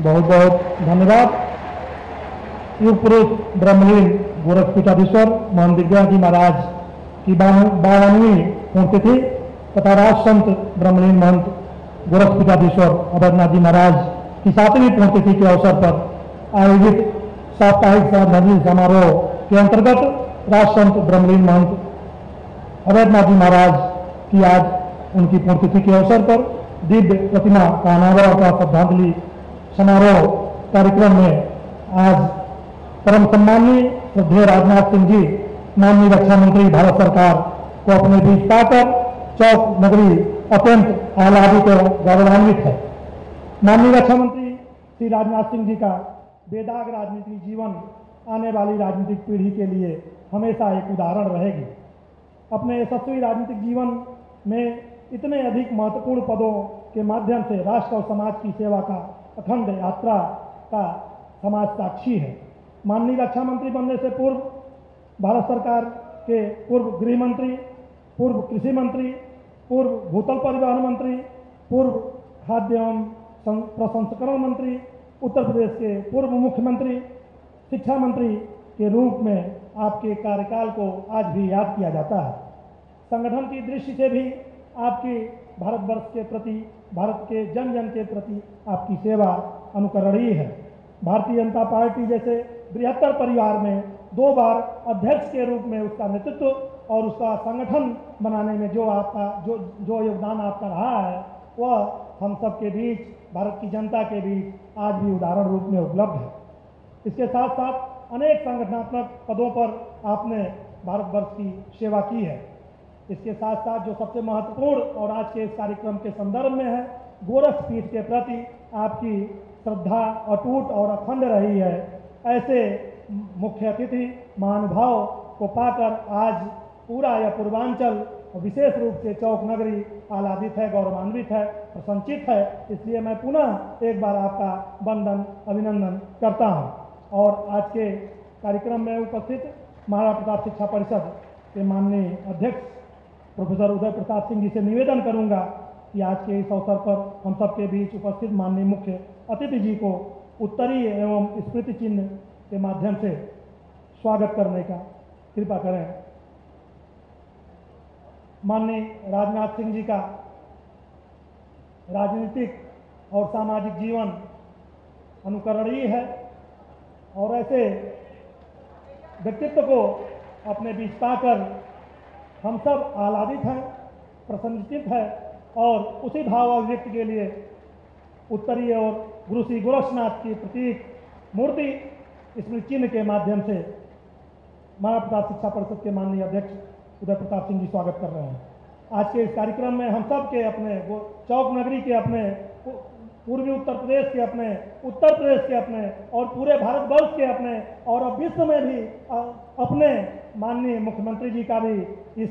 बहुत बहुत धन्यवाद। युग पुरुष ब्रह्मलीन गोरखपीठाधीश्वर महंत दिव्या जी महाराज की 52वीं पुण्यतिथि तथा राष्ट्रसंत ब्रह्मलीन महंत गोरखपीठाधीश्वर अभयनाथ जी महाराज की 7वीं पुण्यतिथि के अवसर पर आयोजित साप्ताहिक श्रद्धांजलि समारोह के अंतर्गत राष्ट्रसंत ब्रह्मलीन महंत अभयनाथ जी महाराज की आज उनकी पुण्यतिथि के अवसर पर दिव्य प्रतिमा का अनावरण का श्रद्धांजलि समारोह कार्यक्रम में आज परम सम्माननीय श्रद्धेय राजनाथ सिंह जी माननीय रक्षा मंत्री भारत सरकार को अपने बीच पाकर चौक नगरी अत्यंत आह्लादित और गौरवान्वित है। माननीय रक्षा मंत्री श्री राजनाथ सिंह जी का बेदाग राजनीतिक जीवन आने वाली राजनीतिक पीढ़ी के लिए हमेशा एक उदाहरण रहेगी। अपने यशस्वी राजनीतिक जीवन में इतने अधिक महत्वपूर्ण पदों के माध्यम से राष्ट्र और समाज की सेवा का अखंड यात्रा का समाज साक्षी है। माननीय रक्षा मंत्री बनने से पूर्व भारत सरकार के पूर्व गृह मंत्री, पूर्व कृषि मंत्री, पूर्व भूतल परिवहन मंत्री, पूर्व खाद्य एवं प्रसंस्करण मंत्री, उत्तर प्रदेश के पूर्व मुख्यमंत्री, शिक्षा मंत्री के रूप में आपके कार्यकाल को आज भी याद किया जाता है। संगठन की दृष्टि से भी आपकी भारतवर्ष के प्रति, भारत के जन जन के प्रति आपकी सेवा अनुकरणीय है। भारतीय जनता पार्टी जैसे बृहत्तर परिवार में 2 बार अध्यक्ष के रूप में उसका नेतृत्व और उसका संगठन बनाने में जो योगदान आपका रहा है वह हम सब के बीच, भारत की जनता के बीच आज भी उदाहरण रूप में उपलब्ध है। इसके साथ साथ अनेक संगठनात्मक पदों पर आपने भारतवर्ष की सेवा की है। इसके साथ साथ जो सबसे महत्वपूर्ण और आज के इस कार्यक्रम के संदर्भ में है, गोरखपीठ के प्रति आपकी श्रद्धा अटूट और अखंड रही है। ऐसे मुख्य अतिथि महानुभाव को पाकर आज पूरा यह पूर्वांचल विशेष रूप से चौक नगरी आह्लादित है, गौरवान्वित है, प्रसन्नचित है। इसलिए मैं पुनः एक बार आपका वंदन अभिनंदन करता हूं। और आज के कार्यक्रम में उपस्थित महाराणा प्रताप शिक्षा परिषद के माननीय अध्यक्ष प्रोफेसर उदय प्रताप सिंह जी से निवेदन करूंगा कि आज के इस अवसर पर हम सबके बीच उपस्थित माननीय मुख्य अतिथि जी को उत्तरीय एवं स्मृति चिन्ह के माध्यम से स्वागत करने का कृपा करें। माननीय राजनाथ सिंह जी का राजनीतिक और सामाजिक जीवन अनुकरणीय है और ऐसे व्यक्तित्व को अपने बीच पाकर हम सब आह्लादित हैं, प्रसन्नचित है और उसी भाव अभिव्यक्ति के लिए उत्तरीय और गुरु श्री गोरक्षनाथ की प्रतीक मूर्ति स्मृति चिन्ह के माध्यम से महाराणा प्रताप शिक्षा परिषद के माननीय अध्यक्ष उदय प्रताप सिंह जी स्वागत कर रहे हैं। आज के इस कार्यक्रम में हम सब के अपने चौक नगरी के अपने, पूर्वी उत्तर प्रदेश के अपने, उत्तर प्रदेश के अपने और पूरे भारतवर्ष के अपने और अब विश्व में भी अपने माननीय मुख्यमंत्री जी का भी इस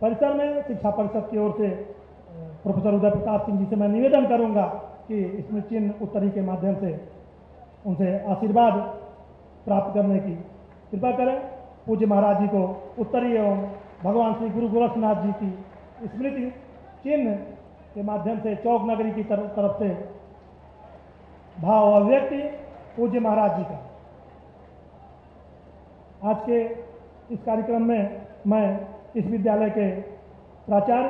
परिसर में शिक्षा परिषद की ओर से प्रोफेसर उदय प्रताप सिंह जी से मैं निवेदन करूंगा कि इसमें चिन्ह उत्तरी के माध्यम से उनसे आशीर्वाद प्राप्त करने की कृपा करें। पूज्य महाराज जी को उत्तरी एवं भगवान श्री गुरु गोरक्षनाथ जी की स्मृति चिन्ह के माध्यम से चौक नगरी की तरफ से भाव अभिव्यक्ति पूज्य महाराज जी का। आज के इस कार्यक्रम में मैं इस विद्यालय के प्राचार्य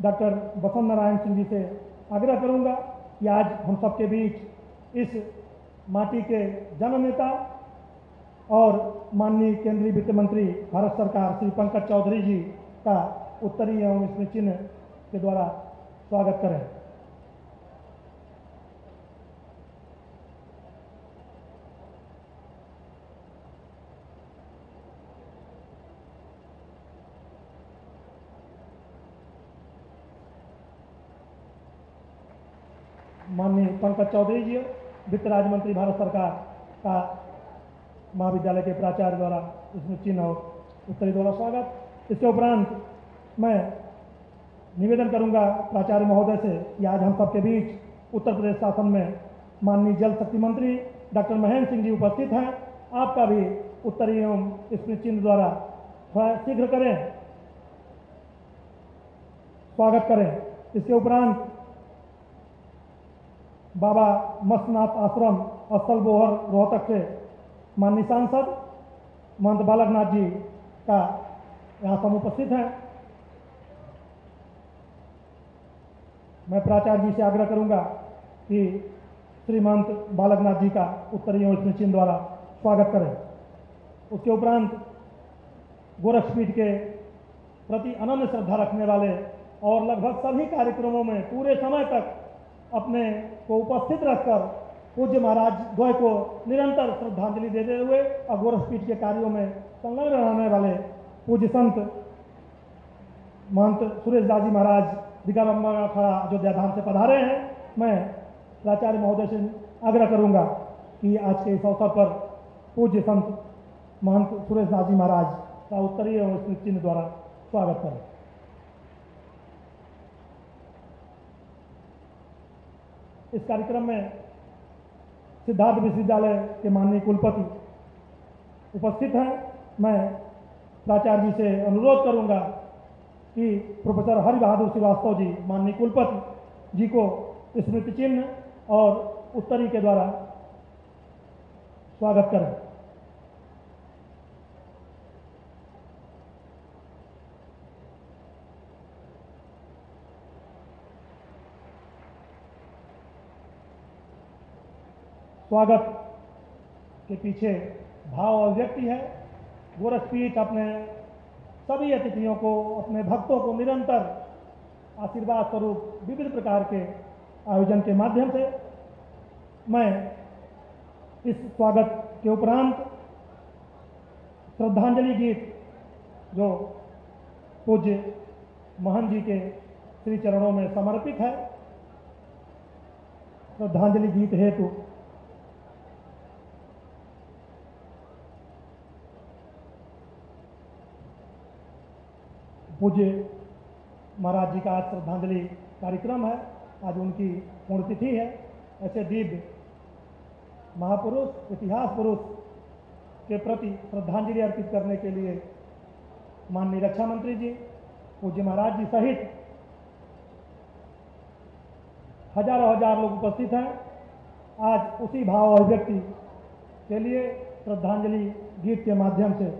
डॉक्टर बसंत नारायण सिंह जी से आग्रह करूंगा कि आज हम सबके बीच इस माटी के जननेता और माननीय केंद्रीय वित्त मंत्री भारत सरकार श्री पंकज चौधरी जी का उत्तरी एवं स्मृति चिन्ह के द्वारा स्वागत करें। माननीय पंकज चौधरी जी, वित्त राज्य मंत्री भारत सरकार का महाविद्यालय के प्राचार्य द्वारा इसमें चिन्ह और उत्तरी द्वारा स्वागत। इसके उपरांत मैं निवेदन करूंगा प्राचार्य महोदय से कि आज हम सबके बीच उत्तर प्रदेश शासन में माननीय जल शक्ति मंत्री डॉक्टर महेंद्र सिंह जी उपस्थित हैं। आपका भी उत्तरी एवं स्मृति चिन्ह द्वारा थोड़ा शीघ्र करें, स्वागत करें। इसके उपरांत बाबा मस्तनाथ आश्रम स्थल बोहर रोहतक से माननीय सांसद महंत बालकनाथ जी का यहाँ सम उपस्थित है। मैं प्राचार्य जी से आग्रह करूंगा कि श्री महंत बालकनाथ जी का उत्तरीय और स्मृति चिन्ह द्वारा स्वागत करें। उसके उपरांत गोरक्षपीठ के प्रति अनन्य श्रद्धा रखने वाले और लगभग सभी कार्यक्रमों में पूरे समय तक अपने को उपस्थित रखकर पूज्य महाराज द्वय को निरंतर श्रद्धांजलि देते हुए और गोरक्षपीठ के कार्यों में संलग्न रहने वाले पूज्य संत महंत सुरेश दास जी महाराज दिगारंबा अखाड़ा अयोध्या धाम से पधारे हैं। मैं प्राचार्य महोदय से आग्रह करूंगा कि आज के इस अवसर पर पूज्य संत महंत सुरेश दास जी महाराज का उत्तरीय और स्मृति चिन्ह द्वारा स्वागत करें। इस कार्यक्रम में सिद्धार्थ विश्वविद्यालय के माननीय कुलपति उपस्थित हैं। मैं प्राचार्य जी से अनुरोध करूंगा कि प्रोफेसर हरि बहादुर श्रीवास्तव जी माननीय कुलपति जी को स्मृति चिन्ह और उत्तरी के द्वारा स्वागत करें। स्वागत के पीछे भाव अभिव्यक्ति है। गोरक्षपीठ अपने सभी अतिथियों को, अपने भक्तों को निरंतर आशीर्वाद स्वरूप विविध प्रकार के आयोजन के माध्यम से मैं इस स्वागत के उपरांत श्रद्धांजलि गीत जो पूज्य महंत जी के श्री चरणों में समर्पित है, श्रद्धांजलि गीत हेतु पूज्य महाराज जी का आज श्रद्धांजलि कार्यक्रम है। आज उनकी पुण्यतिथि है। ऐसे दिव्य महापुरुष, इतिहास पुरुष के प्रति श्रद्धांजलि अर्पित करने के लिए माननीय रक्षा मंत्री जी, पूज्य महाराज जी सहित हजारों हजार लोग उपस्थित हैं। आज उसी भाव अभिव्यक्ति के लिए श्रद्धांजलि गीत के माध्यम से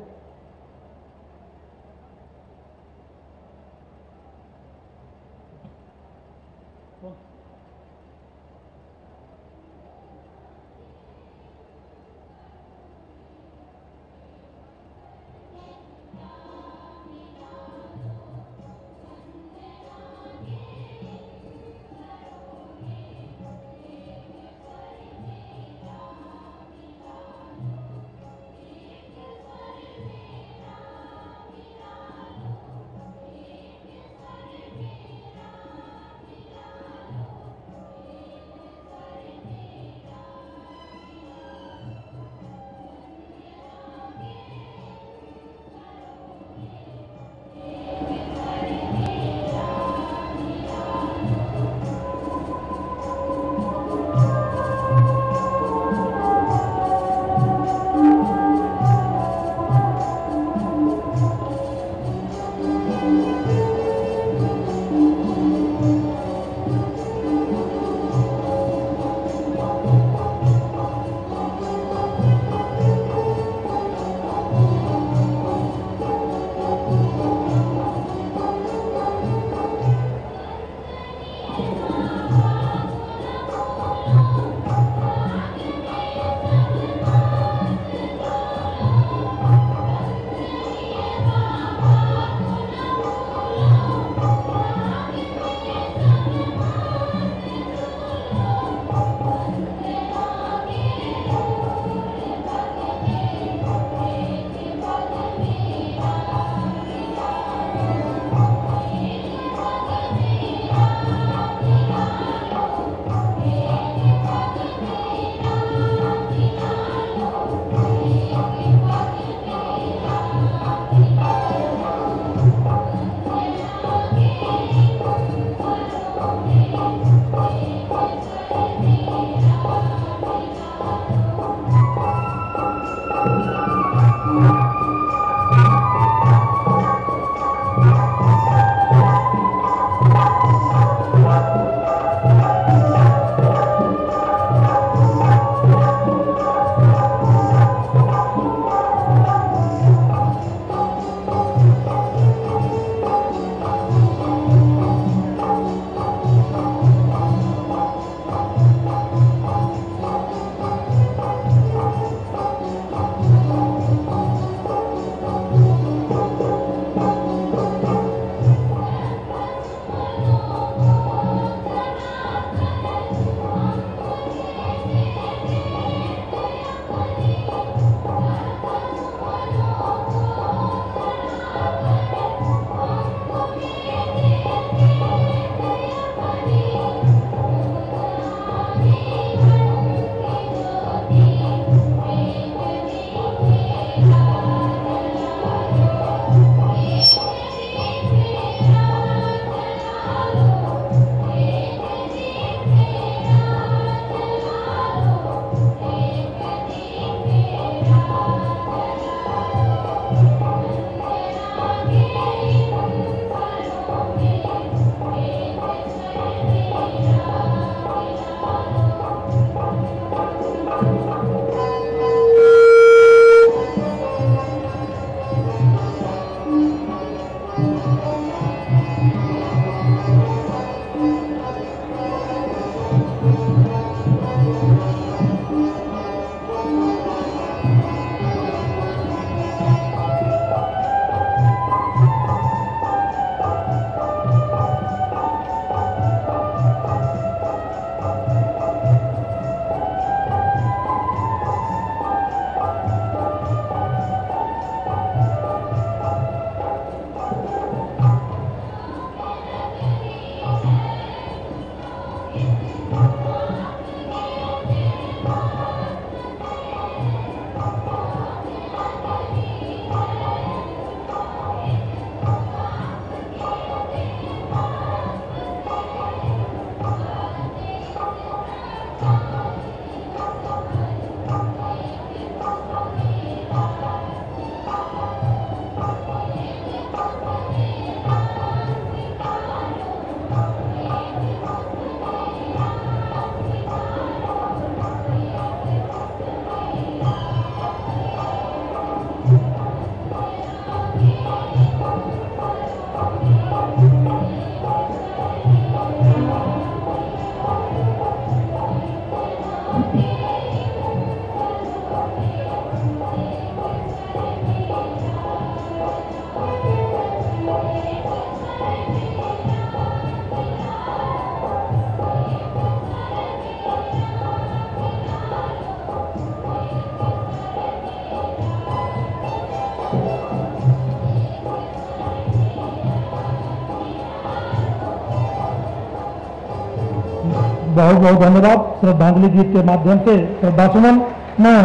बहुत बहुत धन्यवाद। श्रद्धांजलि गीत के माध्यम से श्रद्धासुमन मैं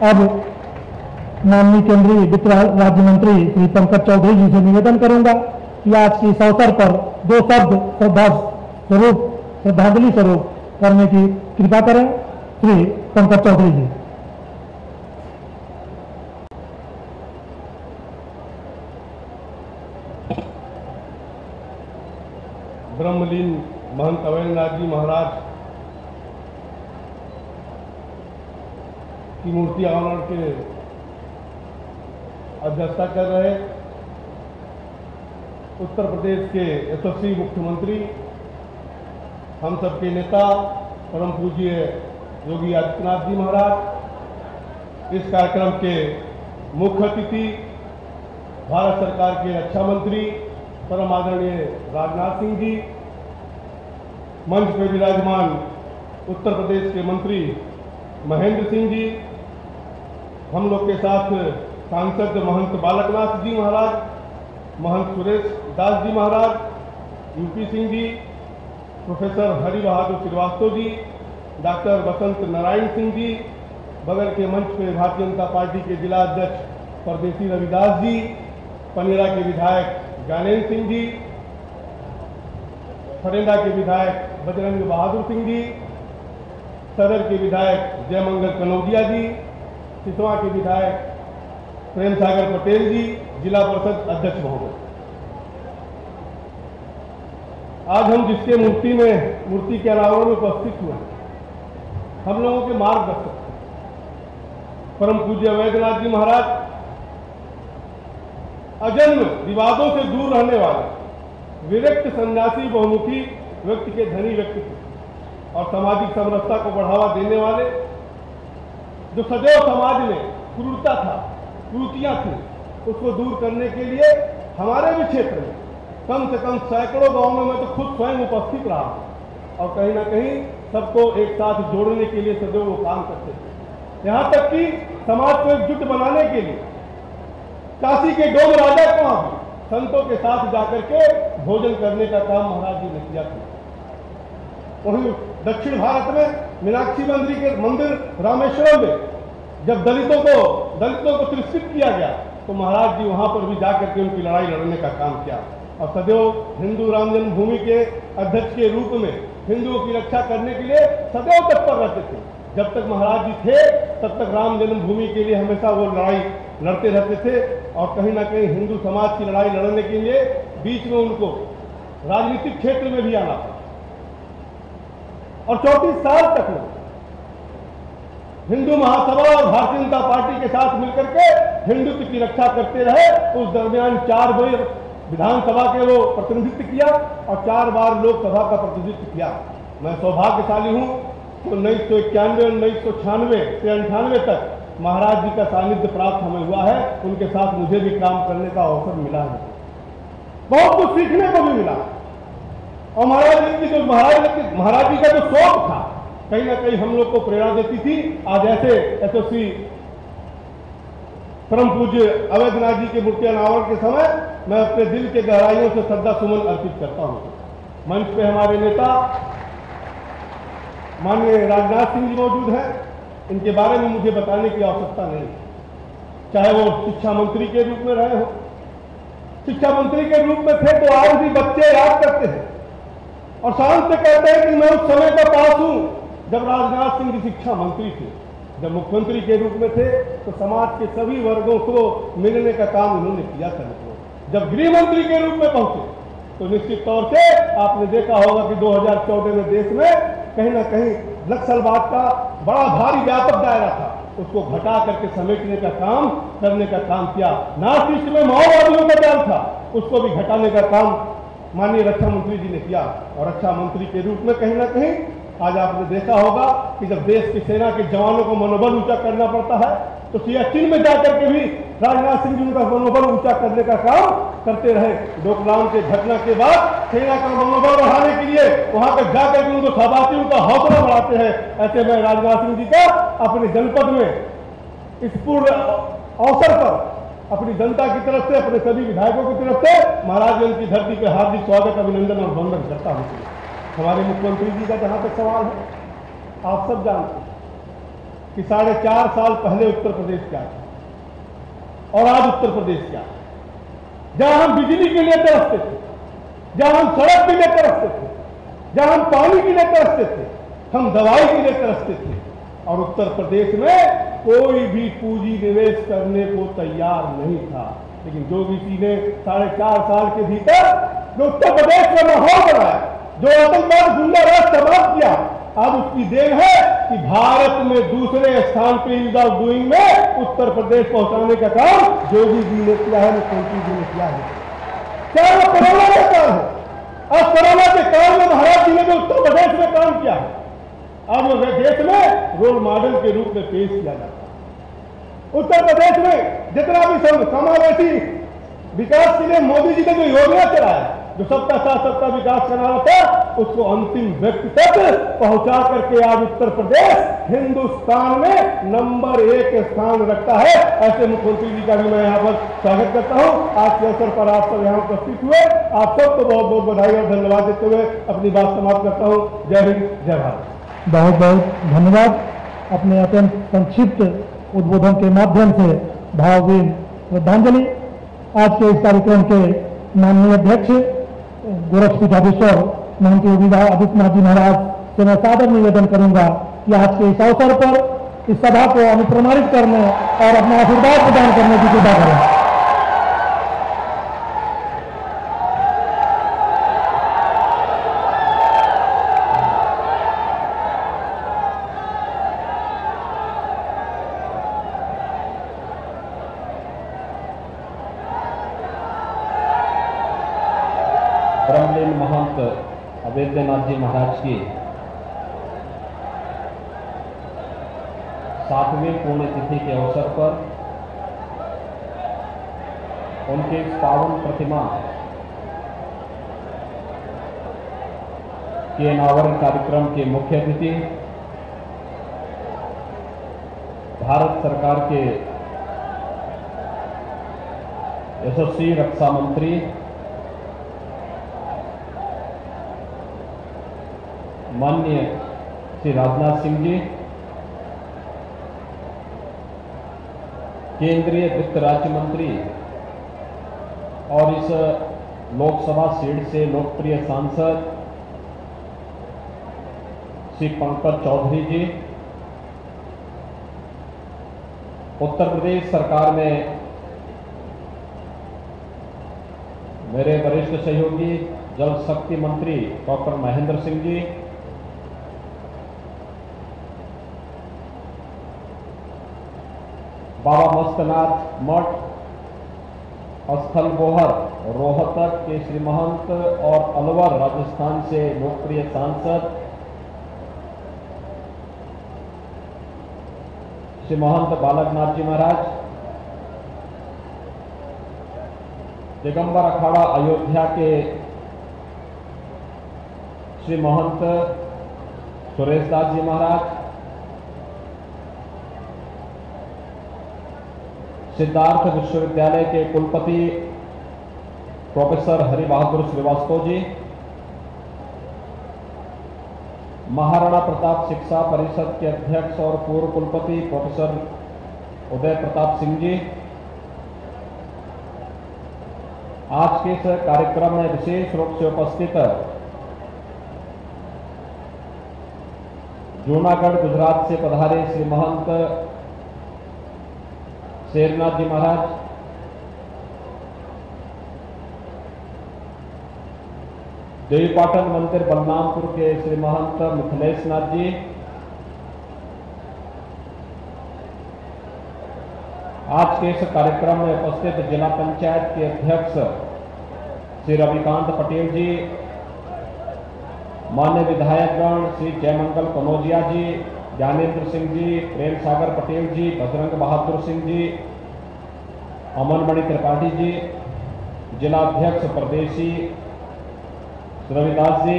अब माननीय केंद्रीय वित्त राज्य मंत्री श्री पंकज चौधरी जी से निवेदन करूंगा कि आज के इस अवसर पर 2 शब्द श्रद्धांजलि स्वरूप करने की कृपा करें। श्री पंकज चौधरी जी। ब्रह्मलीन महंत अवैधनाथ जी महाराज की मूर्ति अनावरण के अध्यक्षता कर रहे उत्तर प्रदेश के यशस्वी मुख्यमंत्री, हम सबके नेता परम पूज्य योगी आदित्यनाथ जी महाराज, इस कार्यक्रम के मुख्य अतिथि भारत सरकार के रक्षा मंत्री परम आदरणीय राजनाथ सिंह जी, मंच पर विराजमान उत्तर प्रदेश के मंत्री महेंद्र सिंह जी, हम लोग के साथ सांसद महंत बालकनाथ जी महाराज, महंत सुरेश दास जी महाराज, यूपी सिंह जी, प्रोफेसर हरि बहादुर श्रीवास्तव जी, डॉक्टर बसंत नारायण सिंह जी, बगल के मंच पे भारतीय जनता पार्टी के जिला अध्यक्ष परदेसी रविदास जी, पनेरा के विधायक ज्ञानेन्द्र सिंह जी, फरेंदा के विधायक बजरंग बहादुर सिंह जी, सदर के विधायक जयमंगल कनौजिया जी, सिसवा के विधायक प्रेम सागर पटेल जी, जिला परिषद अध्यक्ष महोदय। आज हम जिसके मूर्ति के अनावरण में उपस्थित हुए, हम लोगों के मार्गदर्शक परम पूज्य अवैधनाथ जी महाराज, अजन्म विवादों से दूर रहने वाले विरक्त सन्यासी बहुमुखी व्यक्ति के धनी व्यक्ति थे और सामाजिक समरसता को बढ़ावा देने वाले, जो सदैव समाज में क्रूरता था, कुरीतियां थी, उसको दूर करने के लिए हमारे भी क्षेत्र में कम से कम सैकड़ों गांवों में मैं तो खुद स्वयं उपस्थित रहा और कहीं ना कहीं सबको एक साथ जोड़ने के लिए सदैव वो काम करते थे। यहां तक कि समाज को एकजुट बनाने के लिए काशी के डोम राजा को वहां संतों के साथ जाकर के भोजन करने का काम महाराज जी ने किया था। वहीं दक्षिण भारत में मीनाक्षी मंदिर रामेश्वरम में जब दलितों को तिरस्कृत किया गया तो महाराज जी वहां पर भी जाकर के उनकी लड़ाई लड़ने का काम किया और सदैव हिंदू राम जन्मभूमि के अध्यक्ष के रूप में हिंदुओं की रक्षा करने के लिए सदैव तत्पर रहते थे। जब तक महाराज जी थे तब तक राम जन्मभूमि के लिए हमेशा वो लड़ाई लड़ते रहते थे और कहीं ना कहीं हिंदू समाज की लड़ाई लड़ने के लिए बीच में उनको राजनीतिक क्षेत्र में भी आना था और 34 साल तक में हिंदू महासभा और भारतीय जनता पार्टी के साथ मिलकर के हिंदुत्व की रक्षा करते रहे। उस दरमियान 4 बार विधानसभा के वो प्रतिनिधित्व किया और 4 बार लोकसभा का प्रतिनिधित्व किया। मैं सौभाग्यशाली हूं तो 1991 और 1996 से 98 तक महाराज जी का सानिध्य प्राप्त हमें हुआ है। उनके साथ मुझे भी काम करने का अवसर मिला है, बहुत कुछ सीखने को भी मिला और महाराज जी का जो शौक था कहीं ना कहीं हम लोग को प्रेरणा देती थी। आज ऐसे यशस्वी परम पूज्य अवैधनाथ जी के मूर्ति अनावरण के समय मैं अपने दिल के गहराइयों से श्रद्धा सुमन अर्पित करता हूं। मंच पे हमारे नेता माननीय राजनाथ सिंह जी मौजूद हैं, इनके बारे में मुझे बताने की आवश्यकता नहीं, चाहे वो शिक्षा मंत्री के रूप में रहे हो, शिक्षा मंत्री के रूप में थे तो आज भी बच्चे याद करते हैं और शान से कहते हैं कि मैं उस समय का पास हूं जब राजनाथ सिंह जी शिक्षा मंत्री थे। जब मुख्यमंत्री के रूप में थे तो समाज के सभी वर्गों को मिलने का काम उन्होंने किया था। जब गृह मंत्री के रूप में पहुंचे तो निश्चित तौर से आपने देखा होगा कि 2014 में देश में कहीं ना कहीं नक्सलवाद का बड़ा भारी व्यापक दायरा था, उसको घटा करके समेटने का काम करने का काम किया। नॉर्थ ईस्ट में माओवादियों का जाल था, उसको भी घटाने का काम माननीय रक्षा मंत्री जी ने किया और रक्षा मंत्री के रूप में कहीं ना कहीं आज आपने देखा होगा कि जब देश की सेना के जवानों को मनोबल ऊंचा करना पड़ता है तो सियाचिन में जाकर के भी राजनाथ सिंह जी उनका मनोबल ऊंचा करने का काम करते रहे। डोकलाम के घटना के बाद सेना का मनोबल बढ़ाने के लिए वहां पर जाकर के उनको शाबाशी उनका हौसला बढ़ाते हैं। ऐसे में राजनाथ सिंह जी का अपने जनपद में इस पूर्ण अवसर पर अपनी जनता की तरफ से, अपने सभी विधायकों की तरफ से महाराजगंज की धरती पर हार्दिक स्वागत, अभिनंदन और वंदन करता हूं। हमारे मुख्यमंत्री जी का जहां तक सवाल है, आप सब जानते हैं कि 4.5 साल पहले उत्तर प्रदेश क्या था और आज उत्तर प्रदेश क्या है। जहां हम बिजली के लिए तरसते थे, जहां हम सड़क के लिए तरसते थे, जहां हम पानी के लिए तरसते थे, हम दवाई के लिए तरसते थे, और उत्तर प्रदेश में कोई भी पूंजी निवेश करने को तैयार नहीं था। लेकिन योगी जी ने 4.5 साल के भीतर जो उत्तर प्रदेश में माहौल बनाया, जो आतंकवाद गुंडा राज समाप्त किया, अब उसकी देन है कि भारत में दूसरे स्थान पे ईज ऑफ डूइंग में उत्तर प्रदेश पहुंचाने का काम योगी जी ने किया है, मुख्यमंत्री जी ने किया है। क्या वो कोरोना का काम है? अब कोरोना के काल में महाराज जी ने जो उत्तर प्रदेश में काम किया है, अब देश में रोल मॉडल के रूप में पेश किया जाता है। उत्तर प्रदेश में जितना भी समावेशी विकास के लिए मोदी जी ने जो योजना चलाया, जो सबका साथ सबका विकास कराना था, उसको अंतिम व्यक्ति तक पहुंचा करके आज उत्तर प्रदेश हिंदुस्तान में नंबर 1 स्थान रखता है। ऐसे मुख्यमंत्री जी का भी मैं यहाँ पर स्वागत करता हूँ। आज के अवसर पर आप सब यहाँ उपस्थित हुए, आप सबको बहुत बहुत बधाई और धन्यवाद देते हुए अपनी बात समाप्त करता हूँ। जय हिंद, जय भारत। बहुत बहुत धन्यवाद। अपने अत्यंत संक्षिप्त उद्बोधन के माध्यम से भावभीनी श्रद्धांजलि। आज के इस कार्यक्रम के माननीय अध्यक्ष गोरखपीठाधीश्वर महंत योगी आदित्यनाथ जी महाराज से मैं सादर निवेदन करूंगा कि आज के इस अवसर पर इस सभा को अनुप्रमाणित करने और अपना आशीर्वाद प्रदान करने की कृपा करें। ब्रह्मलीन महंत अवैधनाथ जी महाराज की 7वीं पुण्यतिथि के अवसर पर उनकी इस पावन प्रतिमा के अनावरण कार्यक्रम के मुख्य अतिथि भारत सरकार के यशस्वी रक्षा मंत्री माननीय श्री राजनाथ सिंह जी, केंद्रीय वित्त राज्य मंत्री और इस लोकसभा सीट से लोकप्रिय सांसद श्री पंकज चौधरी जी, उत्तर प्रदेश सरकार में मेरे वरिष्ठ सहयोगी जल शक्ति मंत्री डॉक्टर महेंद्र सिंह जी, बाबा मस्तनाथ मठ स्थल बोहर रोहतक के श्री महंत और अलवर राजस्थान से लोकप्रिय सांसद श्री महंत बालकनाथ जी महाराज, दिगंबर अखाड़ा अयोध्या के श्री महंत सुरेश दास जी महाराज, सिद्धार्थ विश्वविद्यालय के कुलपति प्रोफेसर हरि बहादुर श्रीवास्तव जी, महाराणा प्रताप शिक्षा परिषद के अध्यक्ष और पूर्व कुलपति प्रोफेसर उदय प्रताप सिंह जी, आज के इस कार्यक्रम में विशेष रूप से उपस्थित जूनागढ़ गुजरात से पधारे श्री महंत शेरनाथ जी महाराज, देवीपाटन मंदिर बलरामपुर के श्री महंत मिथिलेश नाथ जी, आज के इस कार्यक्रम में उपस्थित जिला पंचायत के अध्यक्ष श्री रविकांत पटेल जी, मान्य विधायकगण श्री जयमंगल कनौजिया जी, ज्ञानेंद्र सिंह जी, प्रेम सागर पटेल जी, बजरंग बहादुर सिंह जी, अमनमणि त्रिपाठी जी, जिला अध्यक्ष प्रदेशी रविदास जी,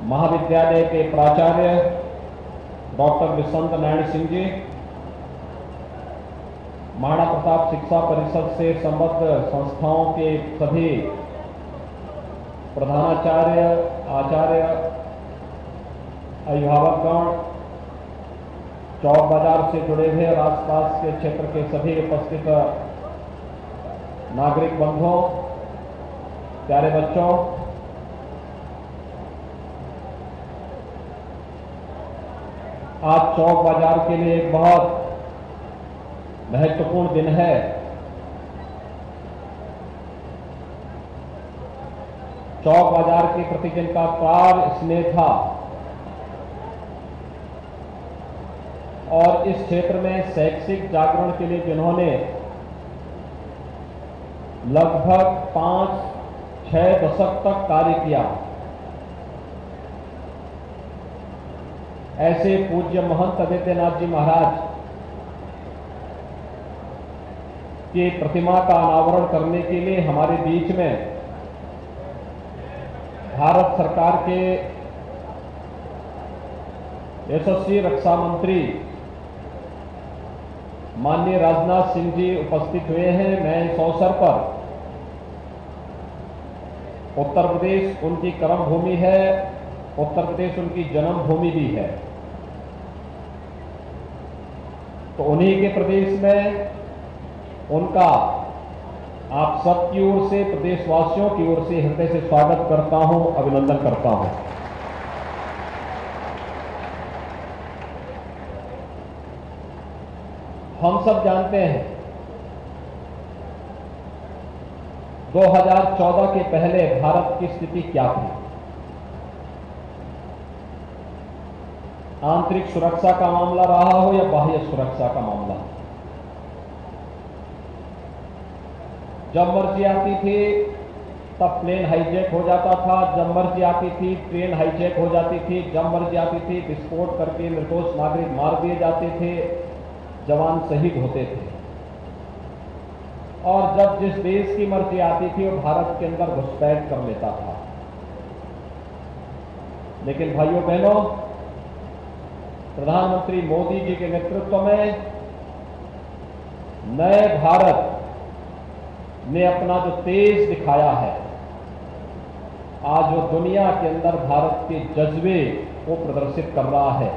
महाविद्यालय के प्राचार्य डॉक्टर विसंत नारायण सिंह जी, महाराणा प्रताप शिक्षा परिषद से संबद्ध संस्थाओं के सभी प्रधानाचार्य, आचार्य, अभिभावकगण, चौक बाजार से जुड़े हुए और आसपास के क्षेत्र के सभी उपस्थित नागरिक बंधुओं, प्यारे बच्चों, आज चौक बाजार के लिए एक बहुत महत्वपूर्ण दिन है। चौक बाजार के प्रति जिनका प्यार स्नेह था और इस क्षेत्र में शैक्षिक जागरण के लिए जिन्होंने लगभग 5-6 दशक तक कार्य किया, ऐसे पूज्य महंत आदित्यनाथ जी महाराज की प्रतिमा का अनावरण करने के लिए हमारे बीच में भारत सरकार के यशस्वी रक्षा मंत्री माननीय राजनाथ सिंह जी उपस्थित हुए हैं। मैं इस अवसर पर उत्तर प्रदेश उनकी कर्म भूमि है, उत्तर प्रदेश उनकी जन्मभूमि भी है, तो उन्हीं के प्रदेश में उनका आप सबकी ओर से, प्रदेशवासियों की ओर से हृदय से स्वागत करता हूं, अभिनंदन करता हूं। हम सब जानते हैं 2014 के पहले भारत की स्थिति क्या थी। आंतरिक सुरक्षा का मामला रहा हो या बाह्य सुरक्षा का मामला, जब मर्जी आती थी तब प्लेन हाईजैक हो जाता था, जब मर्जी आती थी ट्रेन हाईजैक हो जाती थी, जब मर्जी आती थी विस्फोट करके निर्दोष नागरिक मार दिए जाते थे, जवान शहीद होते थे, और जब जिस देश की मर्जी आती थी वो भारत के अंदर घुसपैठ कर लेता था। लेकिन भाइयों बहनों, प्रधानमंत्री मोदी जी के नेतृत्व में नए भारत ने अपना जो तेज दिखाया है, आज वो दुनिया के अंदर भारत के जज्बे को प्रदर्शित कर रहा है।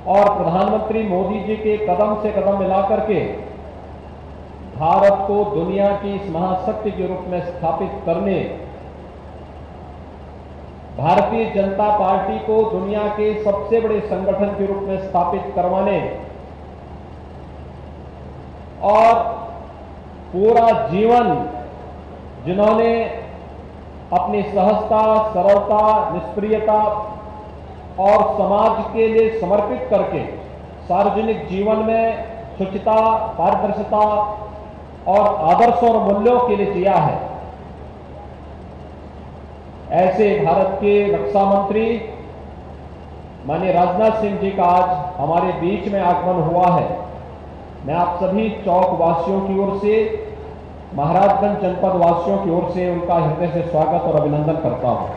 और प्रधानमंत्री मोदी जी के कदम से कदम मिलाकर के भारत को दुनिया की इस महाशक्ति के रूप में स्थापित करने, भारतीय जनता पार्टी को दुनिया के सबसे बड़े संगठन के रूप में स्थापित करवाने और पूरा जीवन जिन्होंने अपनी सहजता, सरलता, निष्क्रियता और समाज के लिए समर्पित करके सार्वजनिक जीवन में शुचिता, पारदर्शिता और आदर्श और मूल्यों के लिए जिया है, ऐसे भारत के रक्षा मंत्री माननीय राजनाथ सिंह जी का आज हमारे बीच में आगमन हुआ है। मैं आप सभी चौक वासियों की ओर से, महाराजगंज जनपद वासियों की ओर से उनका हृदय से स्वागत और अभिनंदन करता हूं।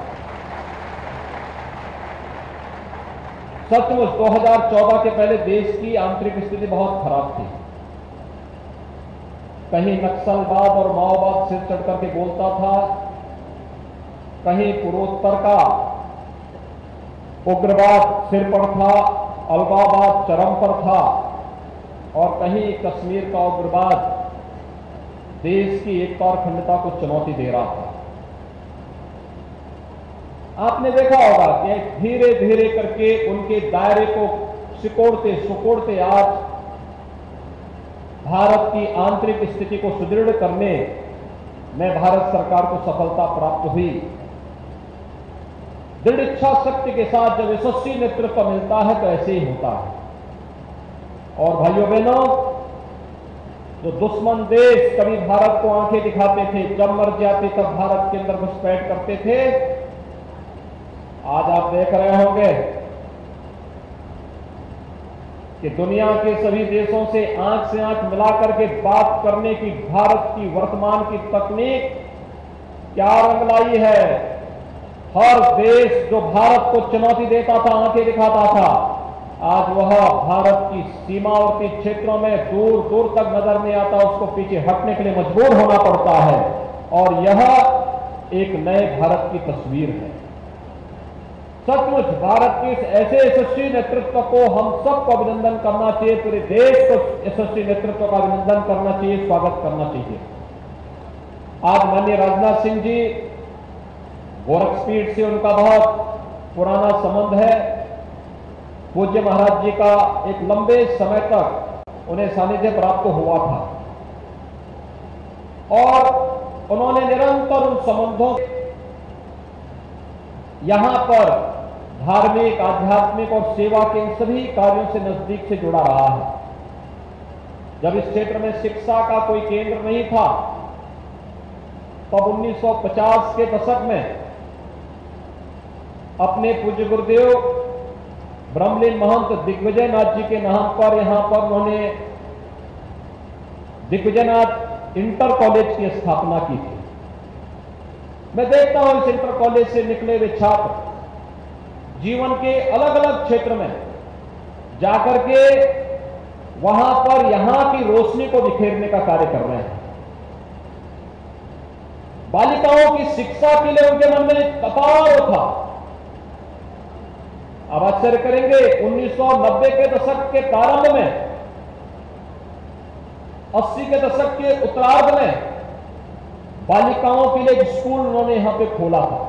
सचमुच 2014 के पहले देश की आंतरिक स्थिति बहुत खराब थी। कहीं नक्सलवाद और माओवाद सिर चढ़ करके बोलता था, कहीं पूर्वोत्तर का उग्रवाद सिर पर था, अलगाववाद चरम पर था, और कहीं कश्मीर का उग्रवाद देश की एकता और अखंडता को चुनौती दे रहा था। आपने देखा होगा कि धीरे धीरे करके उनके दायरे को सिकोड़ते सुकोड़ते आज भारत की आंतरिक स्थिति को सुदृढ़ करने में भारत सरकार को सफलता प्राप्त हुई। दृढ़ इच्छा शक्ति के साथ जब यशस्वी नेतृत्व मिलता है तो ऐसे ही होता है। और भाइयों बहनों, जो दुश्मन देश कभी भारत को आंखें दिखाते थे, जब मर्जी आती तब भारत के अंदर घुसपैठ करते थे, आज आप देख रहे होंगे कि दुनिया के सभी देशों से आंख से आंख मिलाकर के बात करने की भारत की वर्तमान की तकनीक क्या रंग लाई है। हर देश जो भारत को चुनौती देता था, आंखें दिखाता था, आज वह भारत की सीमावर्ती क्षेत्रों में दूर दूर तक नजर नहीं आता, उसको पीछे हटने के लिए मजबूर होना पड़ता है। और यह एक नए भारत की तस्वीर है। सचमुच भारत के इस ऐसे यशस्वी नेतृत्व को हम सबको अभिनंदन करना चाहिए, पूरे देश को यशस्वी नेतृत्व का अभिनंदन करना चाहिए, स्वागत करना चाहिए। आज माननीय राजनाथ सिंह जी, गोरखपीठ से उनका बहुत पुराना संबंध है। पूज्य महाराज जी का एक लंबे समय तक उन्हें सानिध्य प्राप्त हुआ था और उन्होंने निरंतर उन संबंधों यहां पर धार्मिक, आध्यात्मिक और सेवा के इन सभी कार्यों से नजदीक से जुड़ा रहा है। जब इस क्षेत्र में शिक्षा का कोई केंद्र नहीं था, तब 1950 के दशक में अपने पूज्य गुरुदेव ब्रह्मलीन महंत दिग्विजयनाथ जी के नाम पर यहां पर उन्होंने दिग्विजयनाथ इंटर कॉलेज की स्थापना की थी। मैं देखता हूं इस इंटर कॉलेज से निकले हुए छात्र जीवन के अलग अलग क्षेत्र में जाकर के वहां पर यहां की रोशनी को बिखेरने का कार्य कर रहे हैं। बालिकाओं की शिक्षा के लिए उनके मन में एक कतार था। अब आश्चर्य करेंगे, 1990 के दशक के प्रारंभ में, 80 के दशक के उत्तरार्ध में बालिकाओं के लिए एक स्कूल उन्होंने यहां पे खोला था।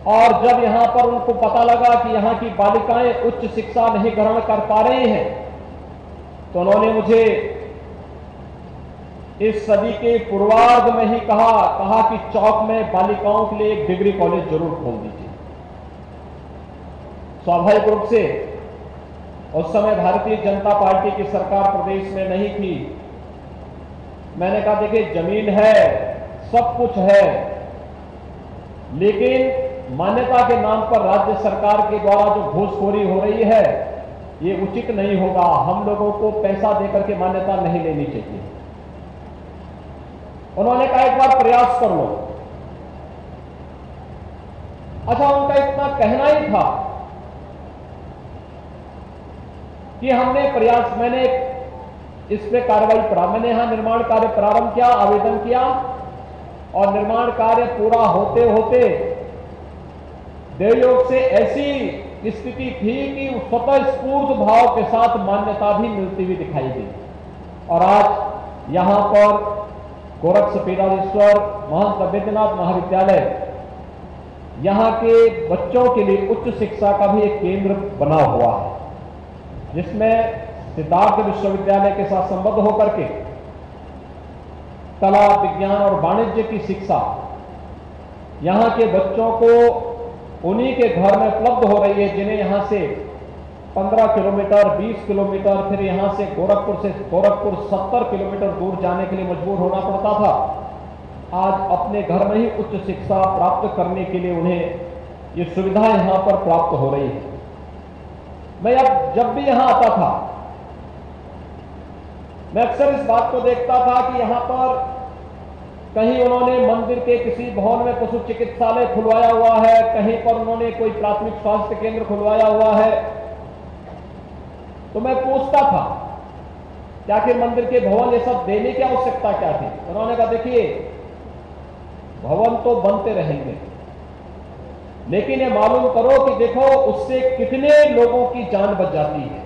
और जब यहां पर उनको पता लगा कि यहां की बालिकाएं उच्च शिक्षा नहीं ग्रहण कर पा रही हैं, तो उन्होंने मुझे इस सदी के पूर्वार्ध में ही कहा कि चौक में बालिकाओं के लिए एक डिग्री कॉलेज जरूर खोल दीजिए। स्वाभाविक रूप से उस समय भारतीय जनता पार्टी की सरकार प्रदेश में नहीं थी। मैंने कहा देखिए, जमीन है, सब कुछ है, लेकिन मान्यता के नाम पर राज्य सरकार के द्वारा जो घूसखोरी हो रही है, ये उचित नहीं होगा। हम लोगों को पैसा देकर के मान्यता नहीं लेनी चाहिए। उन्होंने कहा एक बार प्रयास कर लो। अच्छा, उनका इतना कहना ही था कि मैंने इस पे कार्रवाई मैंने यहां निर्माण कार्य प्रारंभ किया, आवेदन किया और निर्माण कार्य पूरा होते होते देवयोग से ऐसी स्थिति थी कि स्वतः स्फूर्त भाव के साथ मान्यता भी मिलती हुई दिखाई दी। और आज यहां पर गोरक्षपीठाधीश्वर महंत वैद्यनाथ महाविद्यालय यहां के बच्चों के लिए उच्च शिक्षा का भी एक केंद्र बना हुआ है, जिसमें सिद्धार्थ विश्वविद्यालय के साथ संबद्ध होकर के कला, विज्ञान और वाणिज्य की शिक्षा यहां के बच्चों को उन्हीं के घर में उपलब्ध हो रही है, जिन्हें यहां से 15 किलोमीटर, 20 किलोमीटर, फिर यहां से गोरखपुर 70 किलोमीटर दूर जाने के लिए मजबूर होना पड़ता था। आज अपने घर में ही उच्च शिक्षा प्राप्त करने के लिए उन्हें ये सुविधा यहां पर प्राप्त हो रही है। मैं अब जब भी यहां आता था, मैं अक्सर इस बात को देखता था कि यहां पर कहीं उन्होंने मंदिर के किसी भवन में पशु चिकित्सालय खुलवाया हुआ है, कहीं पर उन्होंने कोई प्राथमिक स्वास्थ्य केंद्र खुलवाया हुआ है। तो मैं पूछता था कि आखिर मंदिर के भवन ये सब देने की आवश्यकता क्या थी। उन्होंने कहा देखिए, भवन तो बनते रहेंगे, लेकिन ये मालूम करो कि देखो उससे कितने लोगों की जान बच जाती है।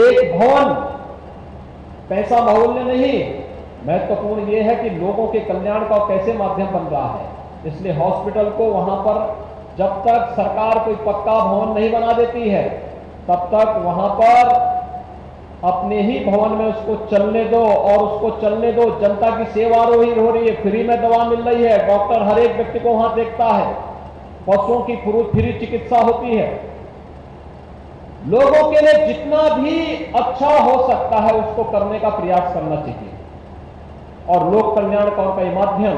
एक भवन पैसा बहुल्य नहीं, महत्वपूर्ण यह है कि लोगों के कल्याण का कैसे माध्यम बन रहा है। इसलिए हॉस्पिटल को वहां पर जब तक सरकार कोई पक्का भवन नहीं बना देती है, तब तक वहां पर अपने ही भवन में उसको चलने दो और उसको चलने दो। जनता की सेवा हो रही है, फ्री में दवा मिल रही है, डॉक्टर हर एक व्यक्ति को वहां देखता है, पशुओं की फ्री चिकित्सा होती है। लोगों के लिए जितना भी अच्छा हो सकता है उसको करने का प्रयास करना चाहिए। और लोक कल्याण का उनका माध्यम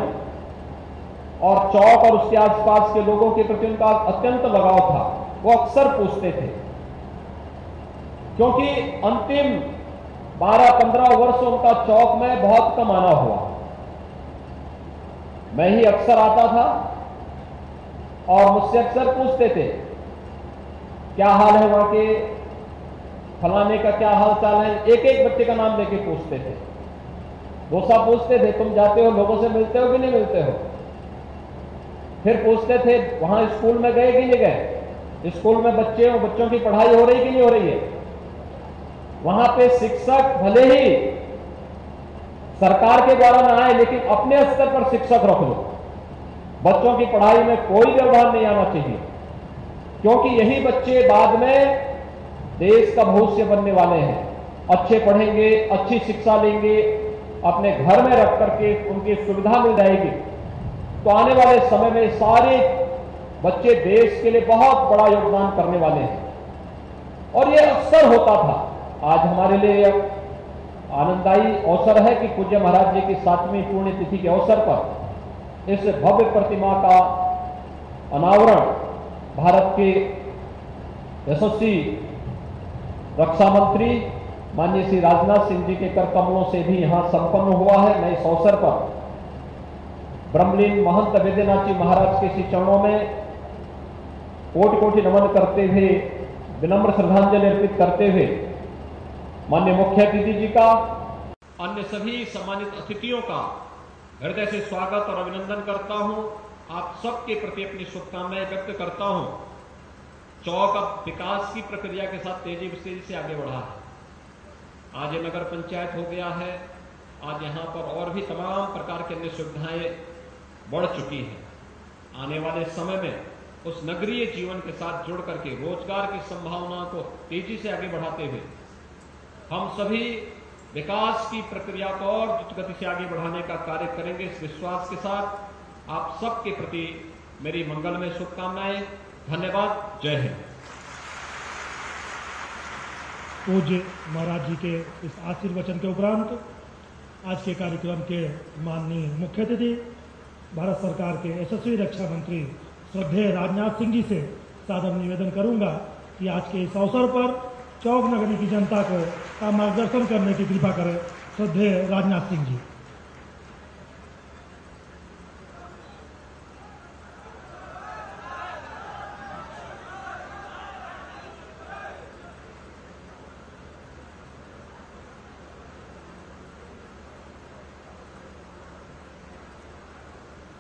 और चौक और उसके आसपास के लोगों के प्रति उनका अत्यंत लगाव था। वो अक्सर पूछते थे, क्योंकि अंतिम 12-15 वर्ष उनका चौक में बहुत कम आना हुआ। मैं ही अक्सर आता था और मुझसे अक्सर पूछते थे क्या हाल है वहां के, फलाने का क्या हाल चाल है, एक एक बच्चे का नाम लेके पूछते थे। वो सब पूछते थे तुम जाते हो लोगों से मिलते हो कि नहीं मिलते हो। फिर पूछते थे वहां स्कूल में गए कि नहीं गए, स्कूल में बच्चों की पढ़ाई हो रही कि नहीं हो रही है। वहां पे शिक्षक भले ही सरकार के द्वारा ना आए लेकिन अपने स्तर पर शिक्षक रख लो। बच्चों की पढ़ाई में कोई व्यवधान नहीं आना चाहिए, क्योंकि यही बच्चे बाद में देश का भविष्य बनने वाले हैं। अच्छे पढ़ेंगे, अच्छी शिक्षा लेंगे, अपने घर में रख करके उनकी सुविधा मिल जाएगी, तो आने वाले समय में सारे बच्चे देश के लिए बहुत बड़ा योगदान करने वाले हैं। और ये अवसर होता था। आज हमारे लिए आनंददायी अवसर है कि पूज्य महाराज जी की 7वीं पुण्यतिथि के अवसर पर इस भव्य प्रतिमा का अनावरण भारत के यशस्वी रक्षा मंत्री माननीय श्री राजनाथ सिंह जी के कर कमलों से भी यहां संपन्न हुआ है। मैं इस अवसर पर ब्रह्मलीन महंत वैद्यनाथ जी महाराज के श्री चरणों में कोटि कोटि नमन करते हुए, विनम्र श्रद्धांजलि अर्पित करते हुए माननीय मुख्य अतिथि जी का, अन्य सभी सम्मानित अतिथियों का हृदय से स्वागत और अभिनंदन करता हूं। आप सबके प्रति अपनी शुभकामनाएं व्यक्त करता हूं। चौक अब विकास की प्रक्रिया के साथ तेजी से आगे बढ़ा है। आज ये नगर पंचायत हो गया है। आज यहाँ पर और भी तमाम प्रकार की अन्य सुविधाएं बढ़ चुकी हैं। आने वाले समय में उस नगरीय जीवन के साथ जुड़ करके रोजगार की संभावना को तेजी से आगे बढ़ाते हुए हम सभी विकास की प्रक्रिया को और द्रुत गति से आगे बढ़ाने का कार्य करेंगे। इस विश्वास के साथ आप सबके प्रति मेरी मंगलमय शुभकामनाएं। धन्यवाद। जय हिंद। पूज्य महाराज जी के इस आशीर्वचन के उपरांत आज के कार्यक्रम के माननीय मुख्य अतिथि भारत सरकार के यशस्वी रक्षा मंत्री श्रद्धेय राजनाथ सिंह जी से सादर निवेदन करूंगा कि आज के इस अवसर पर चौक नगरी की जनता को का मार्गदर्शन करने की कृपा करें। श्रद्धेय राजनाथ सिंह जी।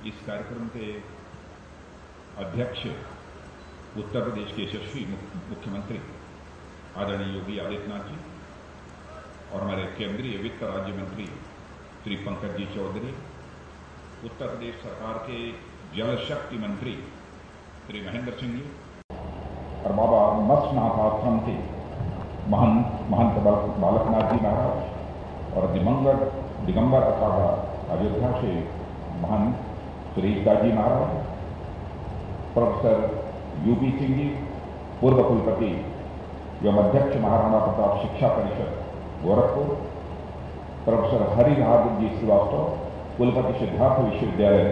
इस कार्यक्रम के अध्यक्ष उत्तर प्रदेश के यशस्वी मुख्यमंत्री आदरणीय योगी आदित्यनाथ जी और हमारे केंद्रीय वित्त राज्य मंत्री श्री पंकज जी चौधरी, उत्तर प्रदेश सरकार के जल शक्ति मंत्री श्री महेंद्र सिंह जी और बाबा मत्स्यनाथ आश्रम के महंत बालकनाथ जी महाराज और दिगंबर अखाड़ा अयोध्या से महंत श्री दाजी महाराज, प्रोफेसर यूपी सिंह जी पूर्व कुलपति एवं अध्यक्ष महाराणा प्रताप शिक्षा परिषद गोरखपुर, प्रोफेसर हरि बहादुर जी श्रीवास्तव कुलपति सिद्धार्थ विश्वविद्यालय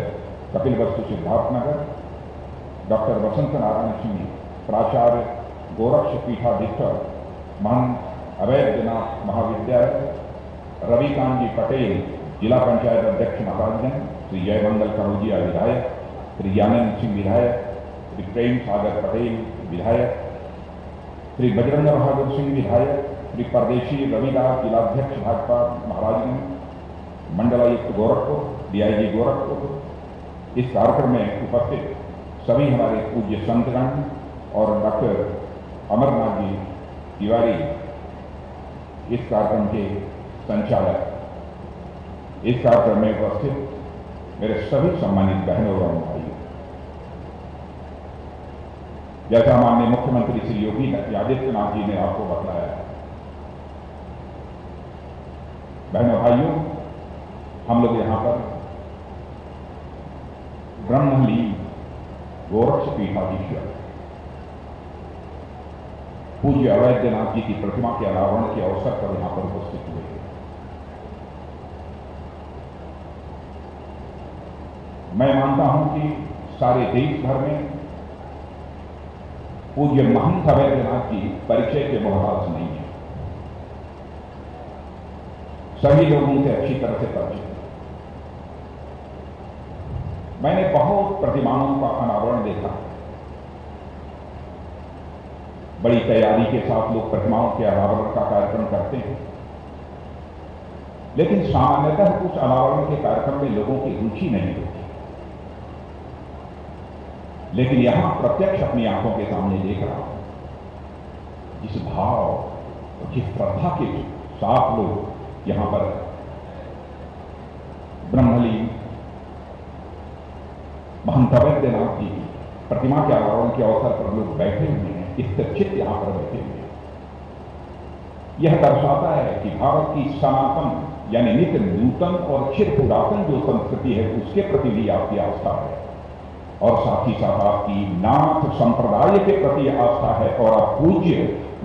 कपिलवस्तु सिद्धार्थनगर, डॉक्टर वसंत नारायण सिंह प्राचार्य गोरक्ष पीठाधीश्वर महंत अवैधनाथ महाविद्यालय, रविकांत जी पटेल जिला पंचायत अध्यक्ष महाराजगंज, श्री जयमंगल कनौजिया विधायक, श्री ज्ञानंद सिंह विधायक, श्री प्रेम सागर पटेल विधायक, श्री बजरंग बहादुर सिंह विधायक, श्री परदेशी रविदास जिलाध्यक्ष भाजपा महाराजगंज, मंडलायुक्त गोरखपुर, डीआईजी गोरखपुर। इस कार्यक्रम में उपस्थित सभी हमारे पूज्य संतगण और डॉक्टर अमरनाथ जी तिवारी इस कार्यक्रम के संचालक, इस कार्यक्रम में उपस्थित मेरे सभी सम्मानित बहनों और भाइयों, जैसा माननीय मुख्यमंत्री श्री योगी आदित्यनाथ जी ने आपको बताया, बहनों भाइयों, हम लोग यहां पर ब्रह्मलीन गोरक्ष पीठाधीश्वर पूज्य अवैधनाथ जी की प्रतिमा के अनावरण के अवसर पर यहां पर उपस्थित हुए। मैं मानता हूं कि सारे देश भर में पूज्य महंत अवैधनाथ जी परिचय के मोहताज नहीं है, सभी लोगों से अच्छी तरह से परिचित है। मैंने बहुत प्रतिमाओं का अनावरण देखा, बड़ी तैयारी के साथ लोग प्रतिमाओं के अनावरण का कार्यक्रम करते हैं, लेकिन सामान्यतः कुछ अनावरण के कार्यक्रम में लोगों की रुचि नहीं होती, लेकिन यहां प्रत्यक्ष अपनी आंखों के सामने देख रहा हूं जिस भाव और जिस श्रद्धा के साथ लोग यहां पर ब्रह्मलीन महंत वैद्यनाथ जी की प्रतिमा के अनावरण के अवसर पर लोग बैठे हुए हैं, स्थिरचित्त यहां पर बैठे हुए हैं। यह दर्शाता है कि भारत की सनातन यानी नित्य नूतन और चिर पुरातन जो संस्कृति है उसके प्रति भी आपकी आस्था है, और साथ ही साथ आपकी नाथ संप्रदाय के प्रति आस्था है, और आप पूज्य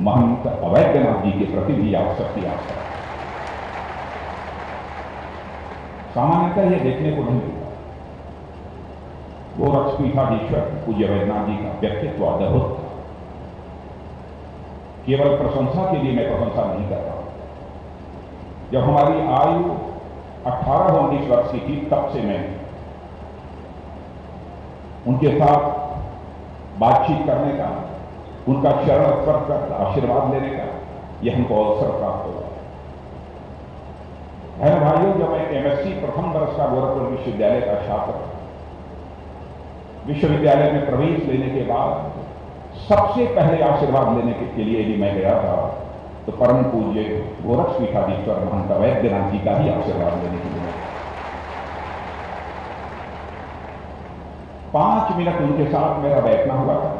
महंत अवैधनाथ जी के प्रति भी आप सबकी आस्था है। सामान्यतः यह देखने को नहीं मिलता। गोरक्षपीठाधीश्वर पूज्य वैद्यनाथ जी का व्यक्तित्व अद्भुत था। केवल प्रशंसा के लिए मैं प्रशंसा नहीं कर रहा हूं। जब हमारी आयु 18-19 वर्ष की थी तब से मैं उनके साथ बातचीत करने का, उनका चरण स्पर्श कर आशीर्वाद लेने का यह हमको अवसर प्राप्त हुआ। बहन भाइयों, जब मैं एमएससी प्रथम वर्ष का गोरखपुर विश्वविद्यालय का छात्र विश्वविद्यालय में प्रवेश लेने के बाद सबसे पहले आशीर्वाद लेने के लिए यदि मैं गया था तो परम पूज्य गोरक्षपीठाधीश्वर महंत वैद्यनाथ जी का ही आशीर्वाद लेने के लिए 5 मिनट उनके साथ मेरा बैठना हुआ था।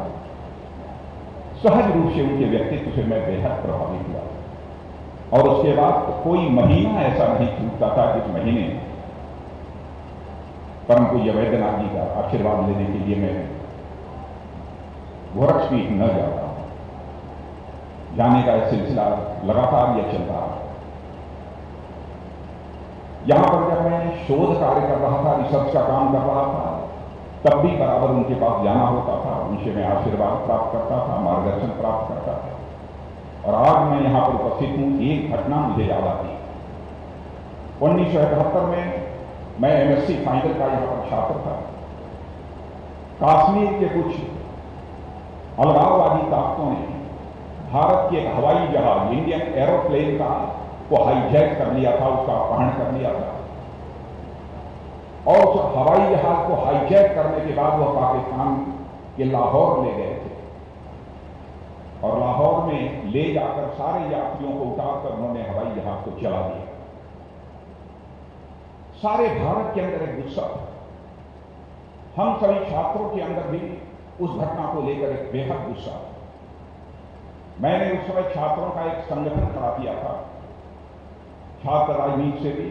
सहज रूप से उनके व्यक्तित्व से मैं बेहद प्रभावित हुआ, और उसके बाद कोई महीना ऐसा नहीं छूटता था जिस महीने परम पूज्य वैद्यनाथ जी का आशीर्वाद लेने के लिए मैं गोरक्षपीठ न जाता। जाने का सिलसिला लगातार यह चलता रहा। यहां पर जब मैं शोध कार्य कर रहा था, रिसर्च का काम कर रहा था, तब भी बराबर उनके पास जाना होता था, उनसे मैं आशीर्वाद प्राप्त करता था, मार्गदर्शन प्राप्त करता था। और आज मैं यहां पर उपस्थित हूं, एक घटना मुझे याद आती। 1971 में मैं एमएससी फाइनल का यहां पर छात्र था। कश्मीर के कुछ अलगाववादी ताकतों ने भारत के एक हवाई जहाज इंडियन एरोप्लेन को हाईजैक कर लिया था, उसका अपहरण कर लिया था, और उस हवाई जहाज को हाईजैक करने के बाद वह पाकिस्तान के लाहौर ले गए थे, और लाहौर में ले जाकर सारे यात्रियों को उतारकर उन्होंने हवाई जहाज को चला दिया। सारे भारत के अंदर एक गुस्सा था। हम सभी छात्रों के अंदर भी उस घटना को लेकर एक बेहद गुस्सा था। मैंने उस समय छात्रों का एक संगठन खड़ा किया था, छात्र राजनीति से भी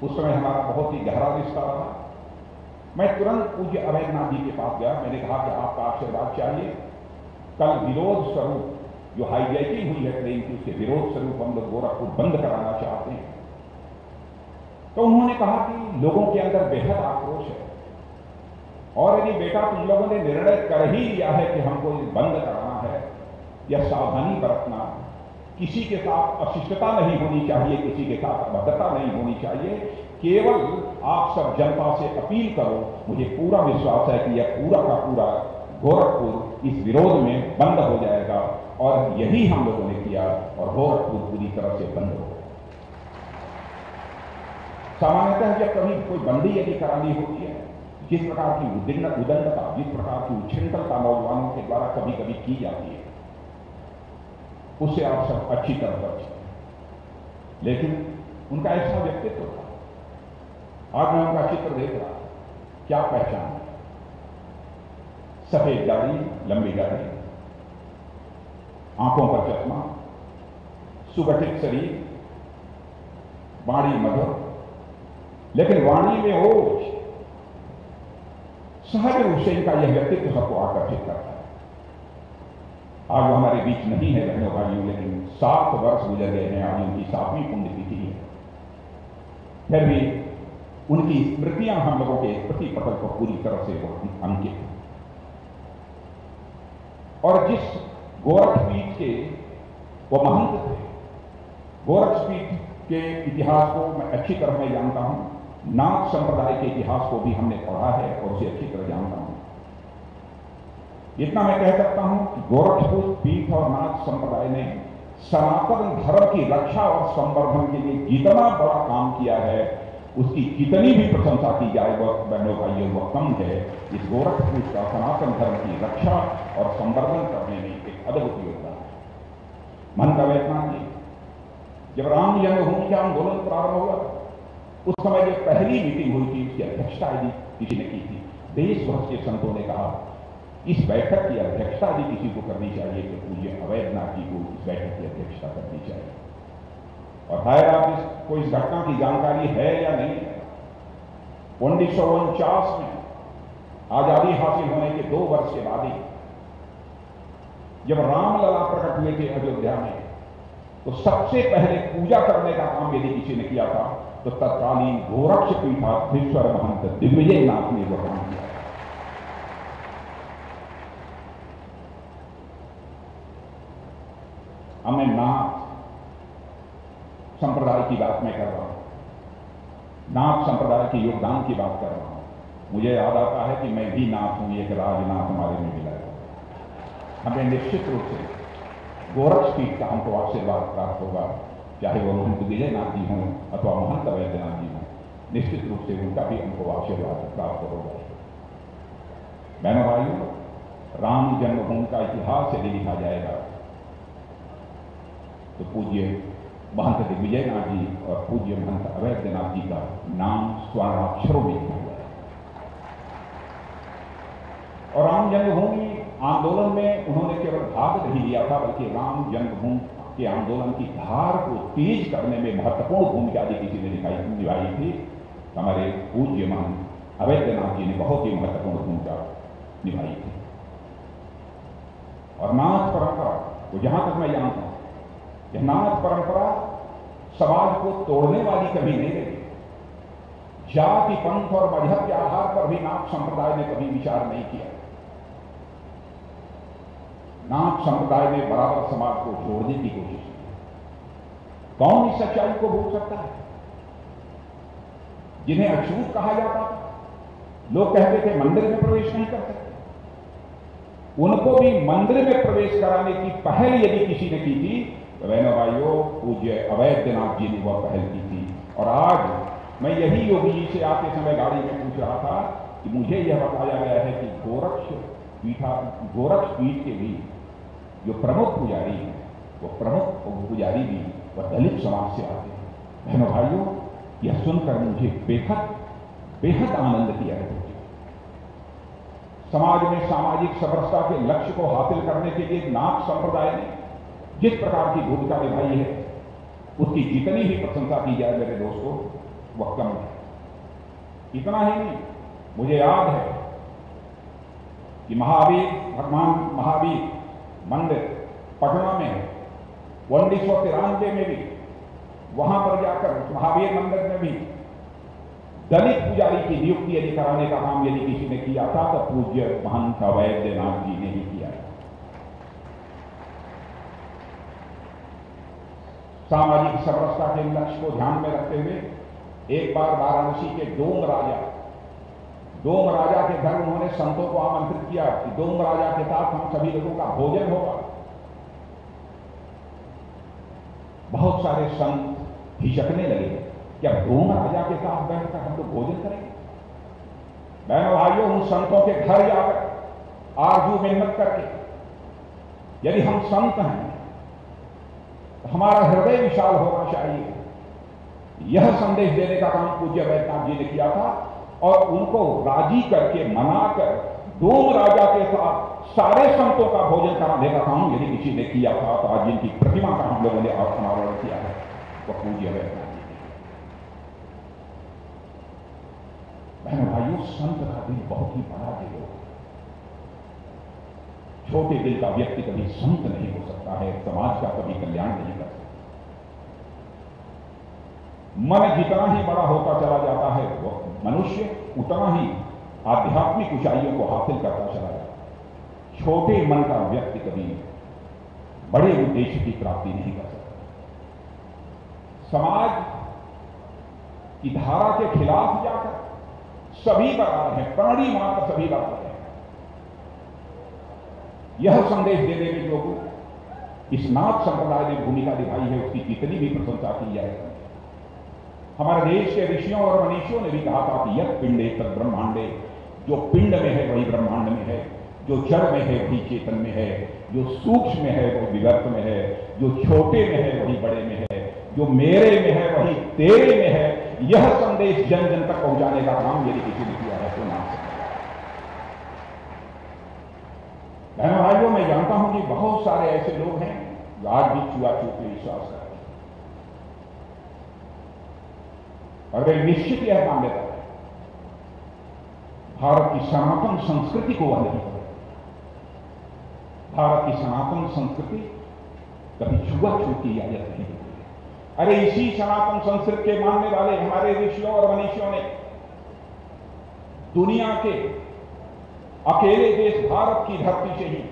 उस समय हमारा बहुत ही गहरा रिश्ता रहा। मैं तुरंत पूज्य अवैधनाथ जी के पास गया। मैंने कहा कि आपका आशीर्वाद चाहिए। कल विरोध स्वरूप जो हाईजैकिंग हुई है ट्रेन की, उसके विरोध स्वरूप हम लोग गोरखपुर बंद कराना चाहते हैं। तो उन्होंने कहा कि लोगों के अंदर बेहद आक्रोश है, और यदि बेटा तुम लोगों ने निर्णय कर ही लिया है कि हमको बंद कराना है, या सावधानी बरतना, किसी के साथ अशिष्टता नहीं होनी चाहिए, किसी के साथ अभद्रता नहीं होनी चाहिए, केवल आप सब जनता से अपील करो। मुझे पूरा विश्वास है कि यह पूरा का पूरा गोरखपुर इस विरोध में बंद हो जाएगा, और यही हम लोगों ने किया, और गोरखपुर पूरी तरह से बंद हो गया। सामान्यतः जब कभी कोई बंदी यदि करानी होती है, जिस प्रकार की उदंडता, जिस प्रकार की उच्छृंखलता नौजवानों के द्वारा कभी कभी की जाती है, उससे आप सब अच्छी तरह बचते हैं। लेकिन उनका ऐसा व्यक्तित्व था। आज मैं उनका चित्र देख रहा, क्या पहचान है। सफेद दाढ़ी, लंबी दाढ़ी, आंखों पर चश्मा, सुगठित शरीर, वाणी मधुर, लेकिन वाणी में ओज। सहज रूप से इनका यह व्यक्तित्व सबको आकर्षित करता है। आज वो हमारे बीच नहीं है बहनों भाइयों, लेकिन 7 वर्ष गुजर गए हैं, आज उनकी 7वीं पुण्यतिथि है। फिर भी उनकी स्मृतियां हम लोगों के प्रति पटल पर पूरी तरह से अंकित हैं। और जिस गोरक्षपीठ के वो महंत थे, गोरक्षपीठ के इतिहास को मैं अच्छी तरह मैं जानता हूं। नाथ संप्रदाय के इतिहास को भी हमने पढ़ा है और उसे अच्छी तरह जानता हूं। इतना मैं कह सकता हूं कि गोरखपुर पीठ और नाथ संप्रदाय ने सनातन धर्म की रक्षा और संवर्धन के लिए जितना बड़ा काम किया है, उसकी जितनी भी प्रशंसा की जाए वह बहनों भाइयों वह कम है। इस गोरखपुर का सनातन धर्म की रक्षा और संवर्धन करने में एक अद्भुत योगदान है। महंत अवैधनाथ जी, जब राम जन्मभूमि का आंदोलन प्रारंभ हुआ, उस समय जो पहली मीटिंग हुई थी उसकी अध्यक्षता यदि किसी ने की थी, देश भर के संतों ने कहा इस बैठक की अध्यक्षता यदि किसी को करनी चाहिए तो पूज्य अवैधनाथ जी को इस बैठक की अध्यक्षता करनी चाहिए। और शायद आपको इस घटना की जानकारी है या नहीं है, 1949 में आजादी हासिल होने के 2 वर्ष के बाद ही जब रामलला प्रकट हुए थे अयोध्या में, तो सबसे पहले पूजा करने का काम यदि किसी ने किया था तो तत्कालीन गोरक्ष पीठाधीश्वर महंत दिग्विजय नाथ ने वो काम किया। अब मैं नाथ संप्रदाय की बात मैं कर रहा हूं, नाथ संप्रदाय के योगदान की बात कर रहा हूं। मुझे याद आता है कि मैं भी नाथ हूं, एक राजनाथ हमारे में मिला है। हमें निश्चित रूप से गोरक्ष पीठ का हमको आशीर्वाद प्राप्त होगा, चाहे वो महंत विजयनाथ जी हों अथवा महंत अवैधनाथ जी हों, निश्चित रूप से उनका भी हमको आशीर्वाद प्राप्त होगा। बहनों भाइयों, राम जन्मभूमि का इतिहास यदि लिखा जाएगा तो पूज्य महंत दिग्विजयनाथ जी और पूज्य महंत अवैधनाथ जी का नाम स्वर्णाक्षरों में लिखा हुआ है। और राम जन्मभूमि आंदोलन में उन्होंने केवल भाग नहीं लिया था, बल्कि राम जन्मभूमि के आंदोलन की धार को तेज करने में महत्वपूर्ण भूमिका यदि किसी ने निभाई थी, हमारे पूज्य महंत अवैधनाथ जी ने बहुत ही महत्वपूर्ण भूमिका निभाई थी। और नाथ परंपरा को जहां तक मैं जानता हूं, यह नाथ परंपरा समाज को तोड़ने वाली कभी नहीं रही। जाति, पंथ और मजहब के आधार पर भी नाथ संप्रदाय ने कभी विचार नहीं किया। नाथ संप्रदाय ने बराबर समाज को जोड़ने की कोशिश की। कौन इस सच्चाई को भूल सकता है? जिन्हें अछूत कहा जाता था, लोग कहते थे मंदिर में प्रवेश नहीं कर सकते, उनको भी मंदिर में प्रवेश कराने की पहल यदि किसी ने की थी तो बहनों भाइयों पूज्य अवैधनाथ जी ने वह पहल की थी। और आज मैं यही योगी जी से आते समय गाड़ी में पूछ रहा था कि मुझे यह बताया गया है कि गोरक्ष पीठ के भी जो प्रमुख पुजारी हैं, वो प्रमुख पुजारी भी वह दलित समाज से आते हैं। बहनों भाइयों, यह सुनकर मुझे बेहद बेहद आनंद किया है। समाज में सामाजिक समरसता के लक्ष्य को हासिल करने के लिए नाथ संप्रदाय ने जिस प्रकार की भूमिका निभाई है, उसकी जितनी ही प्रशंसा की जाए मेरे दोस्तों, वह कम है। इतना ही नहीं, मुझे याद है कि भगवान महावीर मंदिर पटना में है। 1993 में भी वहां पर जाकर महावीर मंदिर में भी दलित पुजारी की नियुक्ति यदि कराने का काम यदि किसी ने किया था तो पूज्य महंत अवैधनाथ जी ने ही किया है। सामाजिक समरसता के लक्ष्य को ध्यान में रखते हुए एक बार वाराणसी के डोम राजा के घर उन्होंने संतों को आमंत्रित किया कि डोम राजा के साथ हम सभी लोगों का भोजन होगा। बहुत सारे संत हिचकने लगे, क्या डोम राजा के साथ बैठकर हम लोग भोजन करेंगे? बहनों भाइयों, उन संतों के घर जाकर आरजू मेहनत करके यदि हम संत हैं, हमारा हृदय विशाल होना चाहिए। यह संदेश देने का काम पूज्य अवैधनाथ जी ने किया था और उनको राजी करके मनाकर डोम राजा के साथ सारे संतों का भोजन कराने का काम यदि किसी ने किया था तो आज जिनकी प्रतिमा का हम लोगों ने अनावरण किया है वह पूज्य अवैधनाथ जी। बहनों भाइयों, संत का दिल बहुत ही बड़ा दिल है। छोटे दिल का व्यक्ति कभी संत नहीं हो सकता है, समाज का कभी कल्याण नहीं कर सकता। मन जितना ही बड़ा होता चला जाता है, वो मनुष्य उतना ही आध्यात्मिक ऊंचाइयों को हासिल करता चला जाता है। छोटे मन का व्यक्ति कभी बड़े उद्देश्य की प्राप्ति नहीं कर सकता। समाज की धारा के खिलाफ जाकर सभी बराबर हैं, प्राणी मात्र सभी बराबर हैं, यह संदेश देने में जो इस नाथ संप्रदाय ने भूमिका निभाई है उसकी कितनी भी प्रशंसा की जाए। हमारे देश के ऋषियों और मनीषियों ने भी कहा था कि यत् पिंडे तत् ब्रह्मांडे, जो पिंड में है वही ब्रह्मांड में है, जो जड़ में है वही चेतन में है, जो सूक्ष्म में है वही विगत में है, जो छोटे में है वही बड़े में है, जो मेरे में है वही तेरे में है। यह संदेश जन जन तक पहुंचाने का काम यदि किसी ने किया है तो ना सकता। बहनों भाइयों, मैं जानता हूं कि बहुत सारे ऐसे लोग हैं जो आज भी छुआछूत में विश्वास करते हैं और वे निश्चित यह मान्यता है भारत की सनातन संस्कृति को वह नहीं करें। भारत की सनातन संस्कृति कभी छुआछूत की इजाजत नहीं देती। अरे इसी सनातन संस्कृति के मानने वाले हमारे ऋषियों और मनीषियों ने दुनिया के अकेले देश भारत की धरती से ही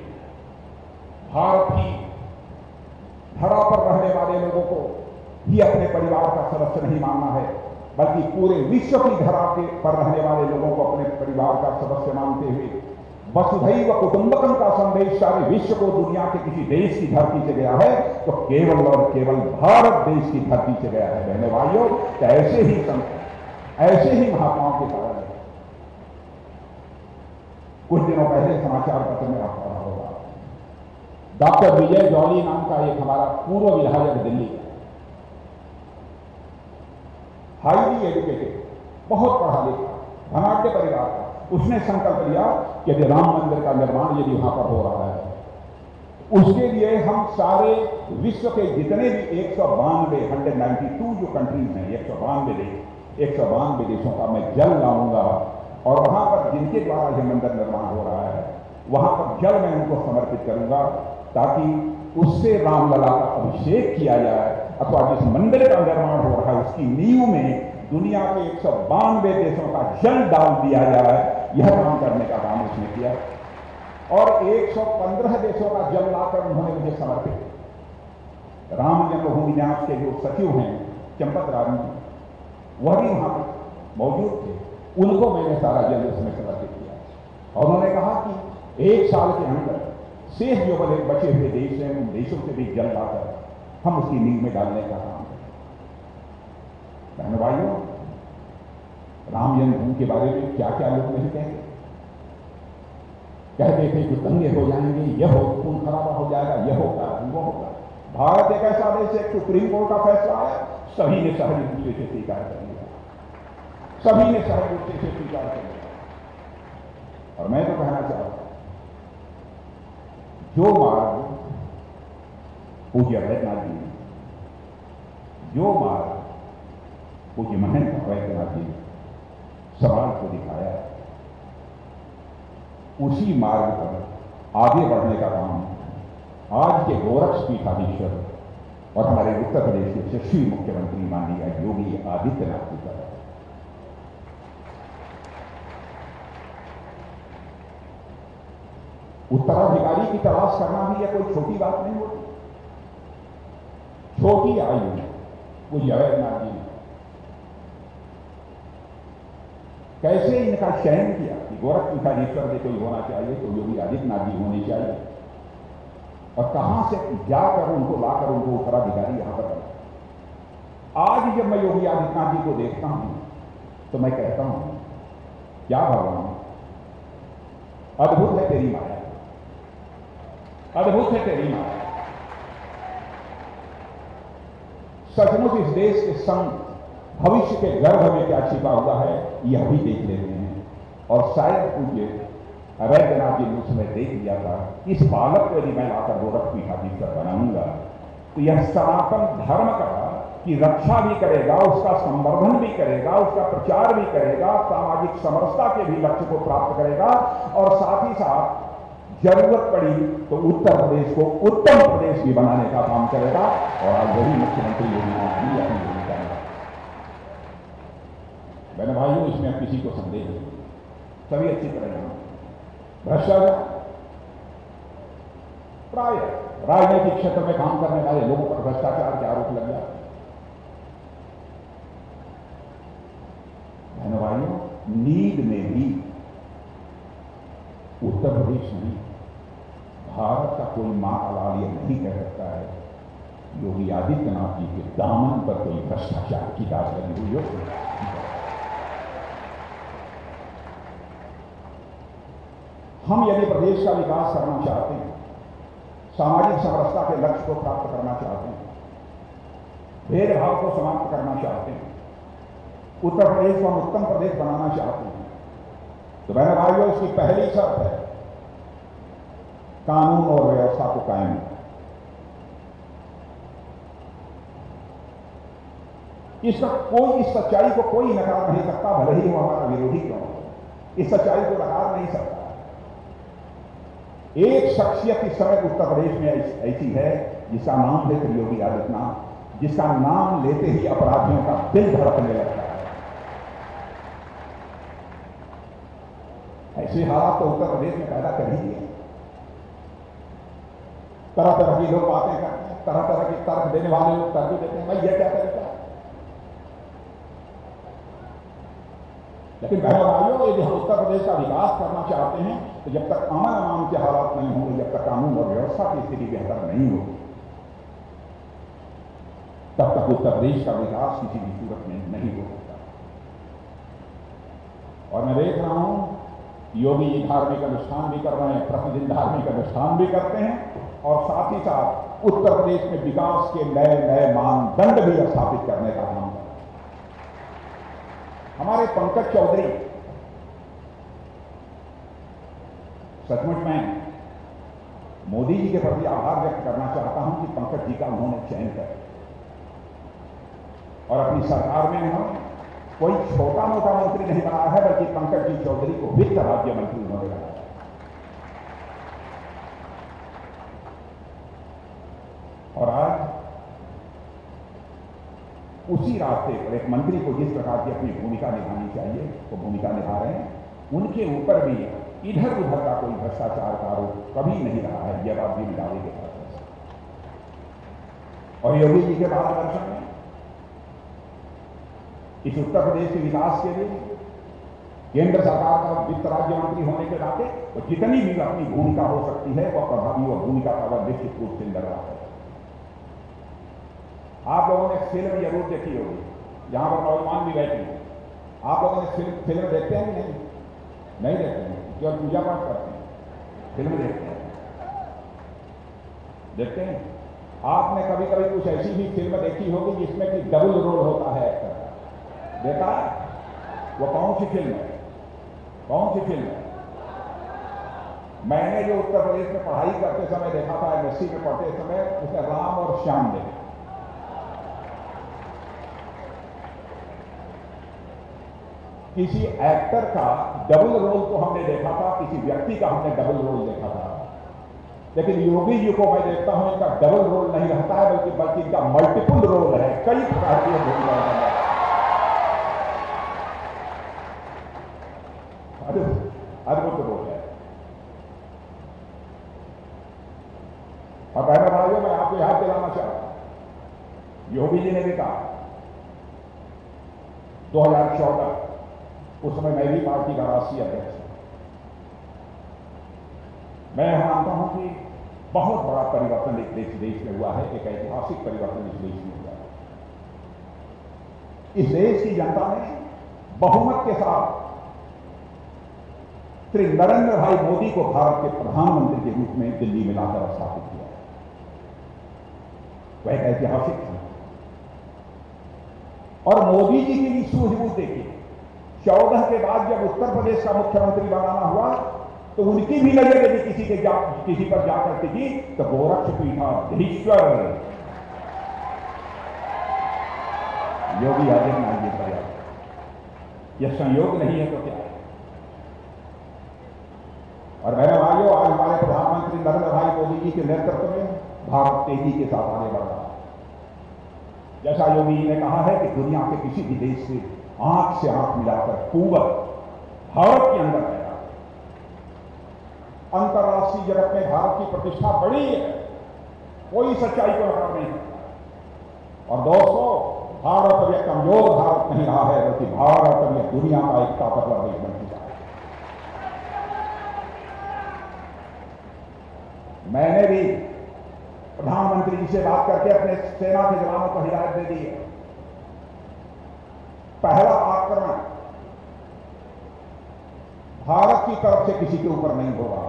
भारत की धरा पर रहने वाले लोगों को ही अपने परिवार का सदस्य नहीं मानना है, बल्कि पूरे विश्व की धरा के पर रहने वाले लोगों को अपने परिवार का सदस्य मानते हुए वसुधैव कुटुंबकम का संदेश सारे विश्व को दुनिया के किसी देश की धरती से गया है तो केवल और केवल भारत देश की धरती से गया है। बहनों भाइयों, ऐसे ही संत, ऐसे ही महात्माओं के कारण है। कुछ दिनों पहले समाचार पत्र में आप पढ़ा होगा, डॉक्टर विजय जौली नाम का एक हमारा पूर्व विधायक दिल्ली का, हाईली एजुकेटेड, बहुत पढ़ा लिखा, धनाढ्य परिवार का, उसने संकल्प लिया कि यदि राम मंदिर का निर्माण यदि वहां पर हो रहा है, उसके लिए हम सारे विश्व के जितने भी 192 जो कंट्रीज हैं, 192 देशों का मैं जल लाऊंगा और वहां पर जिनके द्वारा यह मंदिर निर्माण हो रहा है वहां पर जल मैं उनको समर्पित करूंगा, ताकि उससे रामलला का अभिषेक किया जाए अथवा जिस मंदिर का निर्माण हो रहा है उसकी नींव में दुनिया के 192 देशों का जल डाल दिया जाए। यह काम करने का काम उसने किया और 115 देशों का जल लाकर उन्होंने मुझे समर्पित। राम जन्मभूमि न्यास के जो सचिव हैं चंपत राम जी, वह भी वहां पर मौजूद थे, उनको मैंने सारा जल उसमें समर्पित किया और उन्होंने कहा कि 1 साल के अंदर शेष जो बचे हुए देश हैं उन देशों से भी जल लाकर हम उसकी नींव में डालने का काम करें। बहनों भाइयों, राम जन्मभूमि के बारे में क्या क्या लोग नहीं कहते थे कि दंगे हो जाएंगे, यह हो, खून खराबा हो जाएगा, यह होगा वो होगा। भारत एक ऐसा देश है, सुप्रीम कोर्ट का फैसला आया, सभी ने सहज रूप से स्वीकार कर लिया, सभी ने सहज रूप से स्वीकार कर लिया। और मैं तो कहना चाहता हूं, जो मार्ग पूज्य वैद्यनाथ जी ने, जो मार्ग पूज्य महंत वैद्यनाथ जी ने समाज को दिखाया, उसी मार्ग पर आगे बढ़ने का काम आज के गोरक्ष पीठाधीश्वर और हमारे उत्तर प्रदेश के यशस्वी मुख्यमंत्री माननीय योगी आदित्यनाथ जी का है। उत्तराधिकारी की तलाश करना भी यह कोई छोटी बात नहीं होती। छोटी आयु में वो जयनाथ जी ने कैसे इनका चयन किया कि गोरख पीठाधीश्वर से कोई होना चाहिए तो योगी आदित्यनाथ जी होने चाहिए, और कहां से जाकर उनको लाकर उनको उत्तराधिकारी यहां पर बनाया। आज जब मैं योगी आदित्यनाथ जी को देखता हूं तो मैं कहता हूं, क्या भगवान, अद्भुत है तेरी माया, अद्भुत है तेरी माया। सचमुच इस देश के संग भविष्य के गर्भ में क्या छिपा हुआ है यह भी देख लेते हैं। और शायद पूज्य वैद्यनाथ जी ने उसमें देख लिया था, इस बालक को यदि मैं लाकर गोरख पीठाधीश्वर बनाऊंगा तो यह सनातन धर्म का की रक्षा भी करेगा, उसका संवर्धन भी करेगा, उसका प्रचार भी करेगा, सामाजिक समरसता के भी लक्ष्य को प्राप्त करेगा, और साथ ही साथ जरूरत पड़ी तो उत्तर प्रदेश को उत्तम प्रदेश भी बनाने का काम करेगा। और आज वही मुख्यमंत्री योगी आदित्यनाथ जी अपनी भूमिका में। बहन भाइयों, इसमें अब किसी को संदेह नहीं, सभी अच्छी तरह जाना। भ्रष्टाचार प्राय राजनीतिक क्षेत्र में काम करने वाले लोगों पर भ्रष्टाचार के आरोप लग जाते हैं। बहन भाइयों, नींद में भी उत्तर प्रदेश नहीं, भारत का कोई मां का लाल ये नहीं कह सकता है योगी आदित्यनाथ जी के दामन पर कोई भ्रष्टाचार की दाग लगी हुई हो। हम यदि प्रदेश का विकास करना चाहते हैं, सामाजिक समरसता के लक्ष्य को प्राप्त करना चाहते हैं, भेदभाव को समाप्त करना चाहते हैं, उत्तर प्रदेश को हम उत्तम प्रदेश बनाना चाहते हैं, तो मेरे भाइयों इसकी पहली शर्त है कानून और व्यवस्था को कायम। इस सच्चाई को कोई नकार नहीं सकता, भले ही वो हमारा विरोधी क्यों हो, इस सच्चाई को नकार नहीं सकता। एक शख्सियत इस समय उत्तर प्रदेश में ऐसी है जिसका नाम है योगी आदित्यनाथ, जिसका नाम लेते ही अपराधियों का दिल धड़कने लगता है। ऐसे हालात तो उत्तर प्रदेश में पैदा कर ही दिए। तरह तरह की लोग बातें करते हैं, तरह तरह के तर्क देने वाले लोग तर्क देते हैं, भाई यह क्या तरीका है। लेकिन भाइयों यदि हम उत्तर प्रदेश का विकास करना चाहते हैं तो जब तक अमन अमान के हालात नहीं होंगे, जब तक कानून और व्यवस्था की स्थिति बेहतर नहीं होगी, तब तक उत्तर प्रदेश का विकास किसी भी सूरत में नहीं हो सकता। और मैं देख रहा हूं योगी जी धार्मिक अनुष्ठान भी कर रहे हैं, प्रतिदिन धार्मिक अनुष्ठान भी करते हैं और साथ ही साथ उत्तर प्रदेश में विकास के नए नए मानदंड भी स्थापित करने का काम कर रहे हैं। हमारे पंकज चौधरी, सचमुच में मोदी जी के प्रति आभार व्यक्त करना चाहता हूं कि पंकज जी का उन्होंने चयन कर और अपनी सरकार में उन्होंने कोई छोटा मोटा मंत्री नहीं बनाया है, बल्कि पंकज जी चौधरी को वित्त राज्य मंत्री उन्होंने बनाया। और आज उसी रास्ते पर एक मंत्री को जिस प्रकार की अपनी भूमिका निभानी चाहिए वो भूमिका निभा रहे हैं। उनके ऊपर भी इधर उधर का कोई भ्रष्टाचार का आरोप कभी नहीं रहा है, यह बात भी दावे के साथ। और योगी जी के मार्गदर्शन में इस उत्तर प्रदेश के विकास के लिए केंद्र सरकार का वित्त राज्य मंत्री होने के नाते तो जितनी भी अपनी भूमिका हो सकती है वह प्रभावी और भूमिका का वह निश्चित रूप से लग रहा है। आप लोगों ने फिल्म जरूर देखी होगी, जहां पर नौजवान भी बैठे हैं। आप लोगों ने फिल्म देखते हैं कि नहीं देखते हैं, केवल पूजा पाठ करते हैं, फिल्म देखते हैं। आपने कभी कभी कुछ ऐसी भी फिल्म देखी होगी जिसमें कि डबल रोल होता है एक्टर, देखा? वो कौन सी फिल्म है? कौन सी फिल्म है? मैंने जो उत्तर प्रदेश में पढ़ाई करते समय देखा था, एमएससी में पढ़ते समय, उसमें राम और श्याम देखे। किसी एक्टर का डबल रोल तो हमने देखा था, किसी व्यक्ति का हमने डबल रोल देखा था, लेकिन योगी जी को मैं देखता हूं इनका डबल रोल नहीं रहता है, बल्कि इनका मल्टीपल रोल है। कई प्रकार की भूमिका है, अद्भुत रोल है। और बहनों भाइयों, मैं आपको याद दिलाना चाहता हूं, योगी जी ने भी कहा 2014, उस समय मैं भी पार्टी का राष्ट्रीय अध्यक्ष था। मैं मानता हूं कि बहुत बड़ा परिवर्तन इस देश में हुआ है, एक ऐतिहासिक परिवर्तन इस देश में हुआ है। इस देश की जनता ने बहुमत के साथ श्री नरेंद्र भाई मोदी को भारत के प्रधानमंत्री के रूप में दिल्ली में लाकर स्थापित किया। वह एक ऐतिहासिक था। और मोदी जी की भी सूझबूझ देखिए, 14 के बाद जब उत्तर प्रदेश का मुख्यमंत्री बनाना हुआ तो उनकी भी नजर यदि किसी पर जाकर टिकी तो गोरक्षपीठाधीश्वर योगी आदित्यनाथ जी पर। यह संयोग नहीं है तो क्या है? और मेरे भाइयों, आज हमारे प्रधानमंत्री नरेंद्र भाई मोदी जी के नेतृत्व में भारत तेजी के साथ आगे बढ़ रहा है। जैसा योगी जी ने कहा है कि दुनिया के किसी भी देश से आंख से आंख मिलाकर कुवत भारत के अंदर है। अंतर्राष्ट्रीय जगत में भारत की प्रतिष्ठा बढ़ी है, कोई सच्चाई को नकार नहीं सकता। और दोस्तों, भारत अब यह कमजोर भारत नहीं रहा है, बल्कि भारत अब यह दुनिया का एक ताकतवर देश बन चुका है। मैंने भी प्रधानमंत्री जी से बात करके अपने सेना के जवानों को हिदायत दे दी है। पहला आक्रमण भारत की तरफ से किसी के ऊपर नहीं होगा।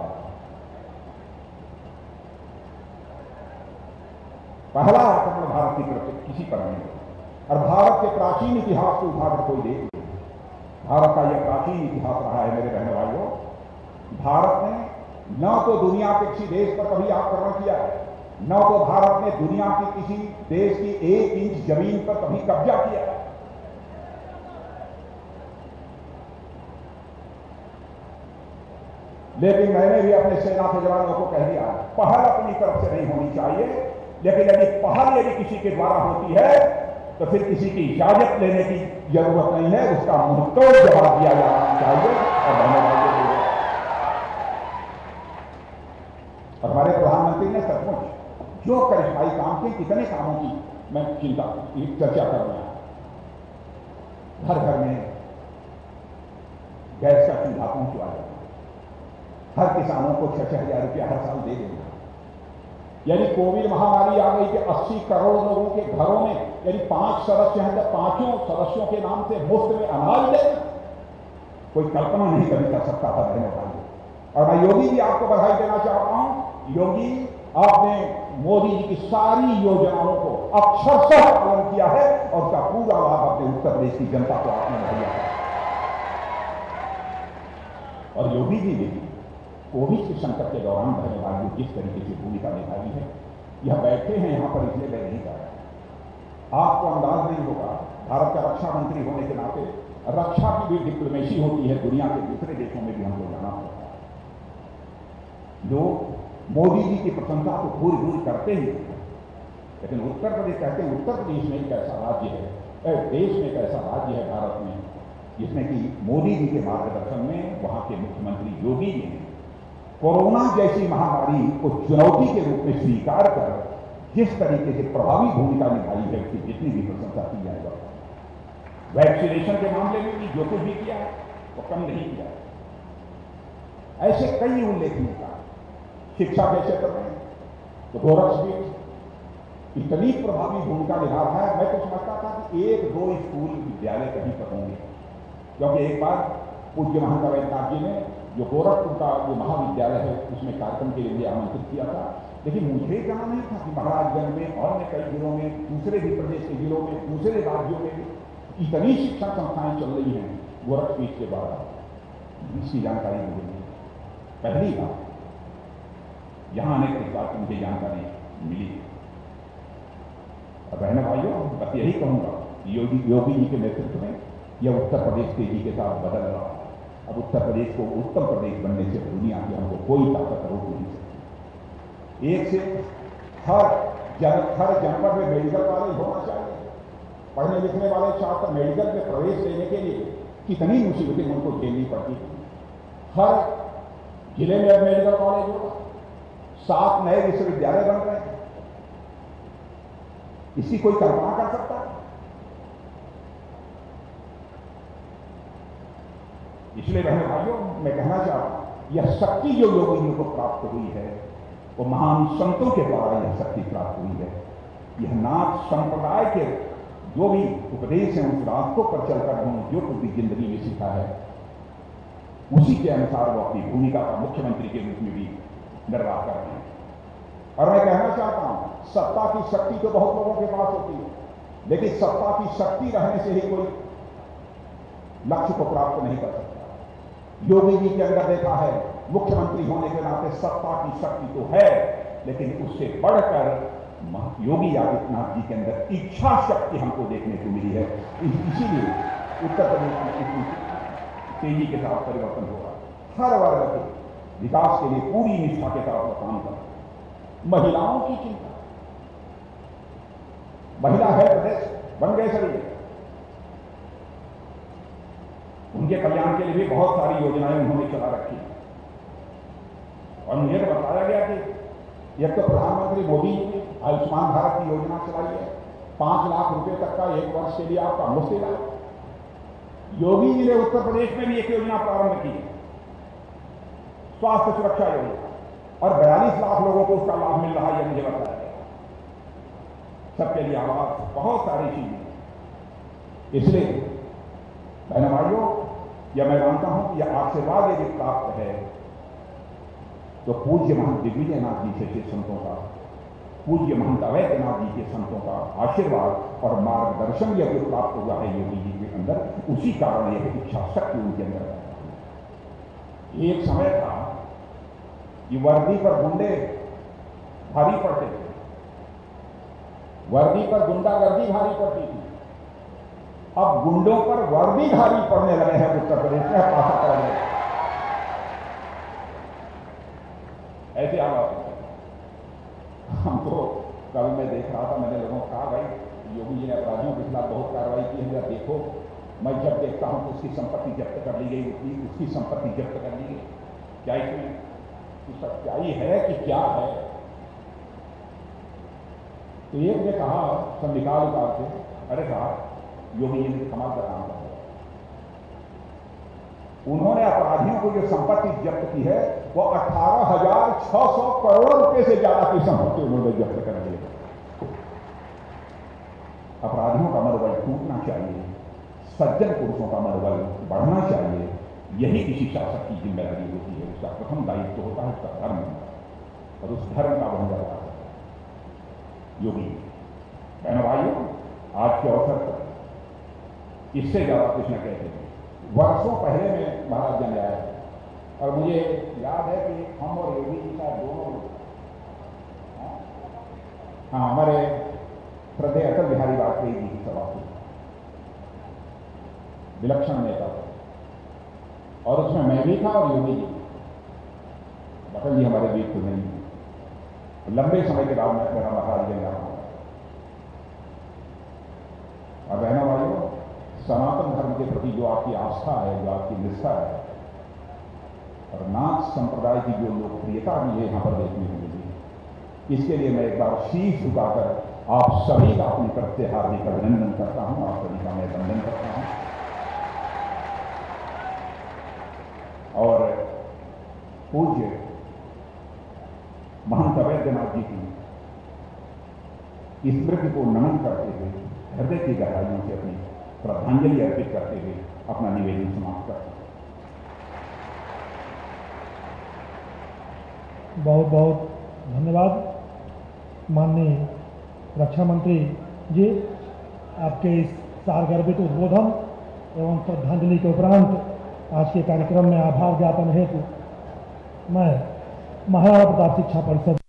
पहला आक्रमण भारत की तरफ से किसी पर नहीं होगा। और भारत के प्राचीन इतिहास को उठाकर कोई देख ले, भारत का यह प्राचीन इतिहास रहा है मेरे बहन भाइयों। भारत ने न तो दुनिया के किसी देश पर कभी आक्रमण किया है, न तो भारत ने दुनिया की किसी देश की 1 इंच जमीन पर कभी कब्जा किया है। लेकिन मैंने भी अपने सेना के जवानों को कह दिया, पहल अपनी तरफ से नहीं होनी चाहिए, लेकिन यदि किसी के द्वारा होती है तो फिर किसी की इजाजत लेने की जरूरत नहीं है, उसका मुंहतोड़ जवाब दिया जाना चाहिए। और हमारे प्रधानमंत्री ने सचमुच जो करिश्माई काम किए, कितने कामों की मैं चर्चा कर रहा हूं। घर घर में गैस का चूल्हा पहुंचवा देना, हर किसानों को 6,000 रुपया हर साल दे देना। यदि कोविड महामारी आ गई कि 80 करोड़ लोगों के घरों में यदि 5 सदस्य हैं तो 5 सदस्यों के नाम से मुफ्त में अनाज देना, कोई कल्पना नहीं कभी कर सकता था बहनों भाइयों। और मैं योगी जी आपको बधाई देना चाहता हूं। योगी, आपने मोदी जी की सारी योजनाओं को अक्षरशः पालन किया है और उसका पूरा लाभ अपने उत्तर प्रदेश की जनता को आपने मुहैया किया। और योगी जी ने कोविड के संकट के दौरान बहने वाली जिस तरीके से भूमिका निभाई है, यह बैठे हैं यहां पर इसलिए मैं नहीं कर रहा। आपको अंदाज नहीं होगा, भारत का रक्षा मंत्री होने के नाते रक्षा की भी डिप्लोमेसी होती है, दुनिया के दूसरे देशों में भी हमको जाना पड़ता है। लोग मोदी जी की प्रशंसा तो पूरी पूरी करते ही, लेकिन उत्तर प्रदेश कहते हैं उत्तर प्रदेश में एक ऐसा राज्य है, देश में एक ऐसा राज्य है भारत में, जिसमें कि मोदी जी के मार्गदर्शन में वहां के मुख्यमंत्री योगी जी ने कोरोना जैसी महामारी को चुनौती के रूप में स्वीकार कर जिस तरीके से प्रभावी भूमिका निभाई है, उसकी जितनी भी प्रशंसा की जाएगा। वैक्सीनेशन के मामले में भी जो कुछ भी किया है वो कम नहीं किया है। ऐसे कई उल्लेखनीय कार्य, शिक्षा के क्षेत्र में तो गोरखपीठ इतनी प्रभावी भूमिका निभा रहा है। मैं तो समझता था कि 1-2 स्कूल विद्यालय कहीं पर होंगे, क्योंकि एक बार पूज्य महंत वैद्यनाथ जी ने जो गोरखपुर का जो महाविद्यालय है उसमें कार्यक्रम के लिए आमंत्रित किया था, लेकिन मुझे जाना नहीं था कि महाराजगंज में और अन्य कई जिलों में, दूसरे भी प्रदेश के जिलों में, दूसरे राज्यों में भी इतनी शिक्षा संस्थाएं चल रही हैं गोरखपीठ के द्वारा। इसकी जानकारी मुझे नहीं, पहली बार यहां आने के बाद मुझे जानकारी मिली। और बहनों भाइयों, बस यही कहूंगा, योगी जी के नेतृत्व में यह उत्तर प्रदेश तेजी के साथ बदल रहा है। अब उत्तर प्रदेश को उत्तम प्रदेश बनने से दुनिया की हमको कोई ताकत रोक नहीं सकती। एक से हर जनपद में मेडिकल कॉलेज होना चाहिए। पढ़ने लिखने वाले छात्र मेडिकल में प्रवेश लेने के लिए कितनी मुसीबतें उनको झेलनी पड़ती थी। हर जिले में अब मेडिकल कॉलेज होगा, 7 नए विश्वविद्यालय बन रहे हैं। इसकी कोई कल्पना कर सकता है? इसलिए बहनों भाइयों, मैं कहना चाहता हूं, यह शक्ति जो योगी जी को प्राप्त हुई है वो महान संतों के द्वारा यह शक्ति प्राप्त हुई है। यह नाथ संप्रदाय के जो भी उपदेश हैं उस रास्तों पर चलकर उन्होंने जो कुछ भी जिंदगी में सीखा है उसी के अनुसार वो अपनी भूमिका का मुख्यमंत्री के रूप में भी निर्वाह कर रहे हैं। और मैं कहना चाहता हूं, सत्ता की शक्ति तो बहुत लोगों के पास होती है, लेकिन सत्ता की शक्ति रहने से ही कोई लक्ष्य को प्राप्त नहीं कर सकता। योगी जी के अंदर देखा है, मुख्यमंत्री होने के नाते सत्ता की शक्ति तो है, लेकिन उससे बढ़कर योगी आदित्यनाथ जी के अंदर इच्छा शक्ति हमको देखने को मिली है। इसीलिए उत्तर प्रदेश में इतनी तेजी के साथ परिवर्तन हो रहा है। हर वर्ग के विकास के लिए पूरी निष्ठा के साथ वो काम कर रहे हैं। महिलाओं की चिंता, महिला हेल्प डेस्क बन गए सभी, उनके कल्याण के लिए भी बहुत सारी योजनाएं उन्होंने चला रखी। और मुझे तो बताया गया कि एक तो प्रधानमंत्री मोदी जी ने आयुष्मान भारत की योजना चलाई है, 5 लाख रुपए तक का 1 वर्ष के लिए आपका मुफ्त इलाज। योगी जी ने उत्तर प्रदेश में भी एक योजना प्रारंभ की है, स्वास्थ्य सुरक्षा योजना। और 42 लाख लोगों को उसका लाभ मिल रहा है, यह मुझे बताया गया। सबके लिए आवाज, बहुत सारी चीजें। इसलिए बहनों भाइयों, यह मैं मानता हूं कि यह आशीर्वाद यदि प्राप्त है तो पूज्य महंत दिग्विजयनाथ जी से संतों का, पूज्य महंत अवैधनाथ जी के संतों का आशीर्वाद और मार्गदर्शन यदि प्राप्त हुआ है योगी जी के अंदर, उसी कारण यह इच्छा शक्ति उनके अंदर है। एक समय था कि वर्दी पर गुंडे भारी पड़ते थे, वर्दी पर गुंडागर्दी भारी पड़ती थी। अब गुंडों पर वर्दी भारी पड़ने लगे हैं उत्तर प्रदेश में, पासा पड़ गए ऐसे हालात। हम तो कल मैं देख रहा था, मैंने लोगों को कहा भाई योगी जी ने अपराधियों के खिलाफ बहुत कार्रवाई की है, देखो मैं जब देखता हूं तो उसकी संपत्ति जब्त कर ली गई, उसकी संपत्ति जब्त कर ली गई। क्या इसमें सच्चाई है कि क्या है? तो एक ने कहा सब निकाल उतार के, अरे साहब योगी जी ने कमाल का काम कर दिया। उन्होंने अपराधियों को जो संपत्ति जब्त की है वो 18,600 करोड़ रुपए से ज्यादा की संपत्ति उन्होंने जब्त कर दी। अपराधियों का मनोबल टूटना चाहिए, सज्जन पुरुषों का मनोबल बढ़ना चाहिए। यही किसी शासक की जिम्मेदारी होती है। उसका प्रथम दायित्व होता है उसका धर्म, और उस धर्म का बन जाता है योगी। बहनों भाइयों, आज के अवसर पर इससे ज्यादा कुछ न कहते हैं। वर्षों पहले में महाराज जन आए और मुझे याद है कि हम और योगी जी का दोनों, हाँ, हमारे श्रद्धेय अटल बिहारी वाजपेयी जी की सभा थी, विलक्षण नेता थे, और उसमें मैं भी था और योगी जी। अटल जी हमारे बीच तो नहीं थे। लंबे समय के बाद मैं मेरा महाराज जन रहा हूं। और बहनों भाइयों, सनातन धर्म के प्रति जो आपकी आस्था है, जो आपकी निष्ठा है, और नाथ संप्रदाय की जो लोकप्रियता मुझे यहां पर देखने को मिली, इसके लिए मैं एक बार शीश झुकाकर आप सभी का अपनी तरफ से हार्दिक अभिनंदन करता हूं। आप सभी का मैं वंदन करता हूं। और पूज्य महंत अवैधनाथ जी की स्मृति को नमन करते हुए, हृदय की गहराइयों से अपनी श्रद्धांजलि अर्पित करते हुए अपना निवेदन समाप्त करते हैं। बहुत बहुत धन्यवाद माननीय रक्षा मंत्री जी, आपके इस सारगर्भित उद्बोधन एवं श्रद्धांजलि के उपरांत आज के कार्यक्रम में आभार ज्ञापन हेतु मैं महाराणा प्रताप शिक्षा परिषद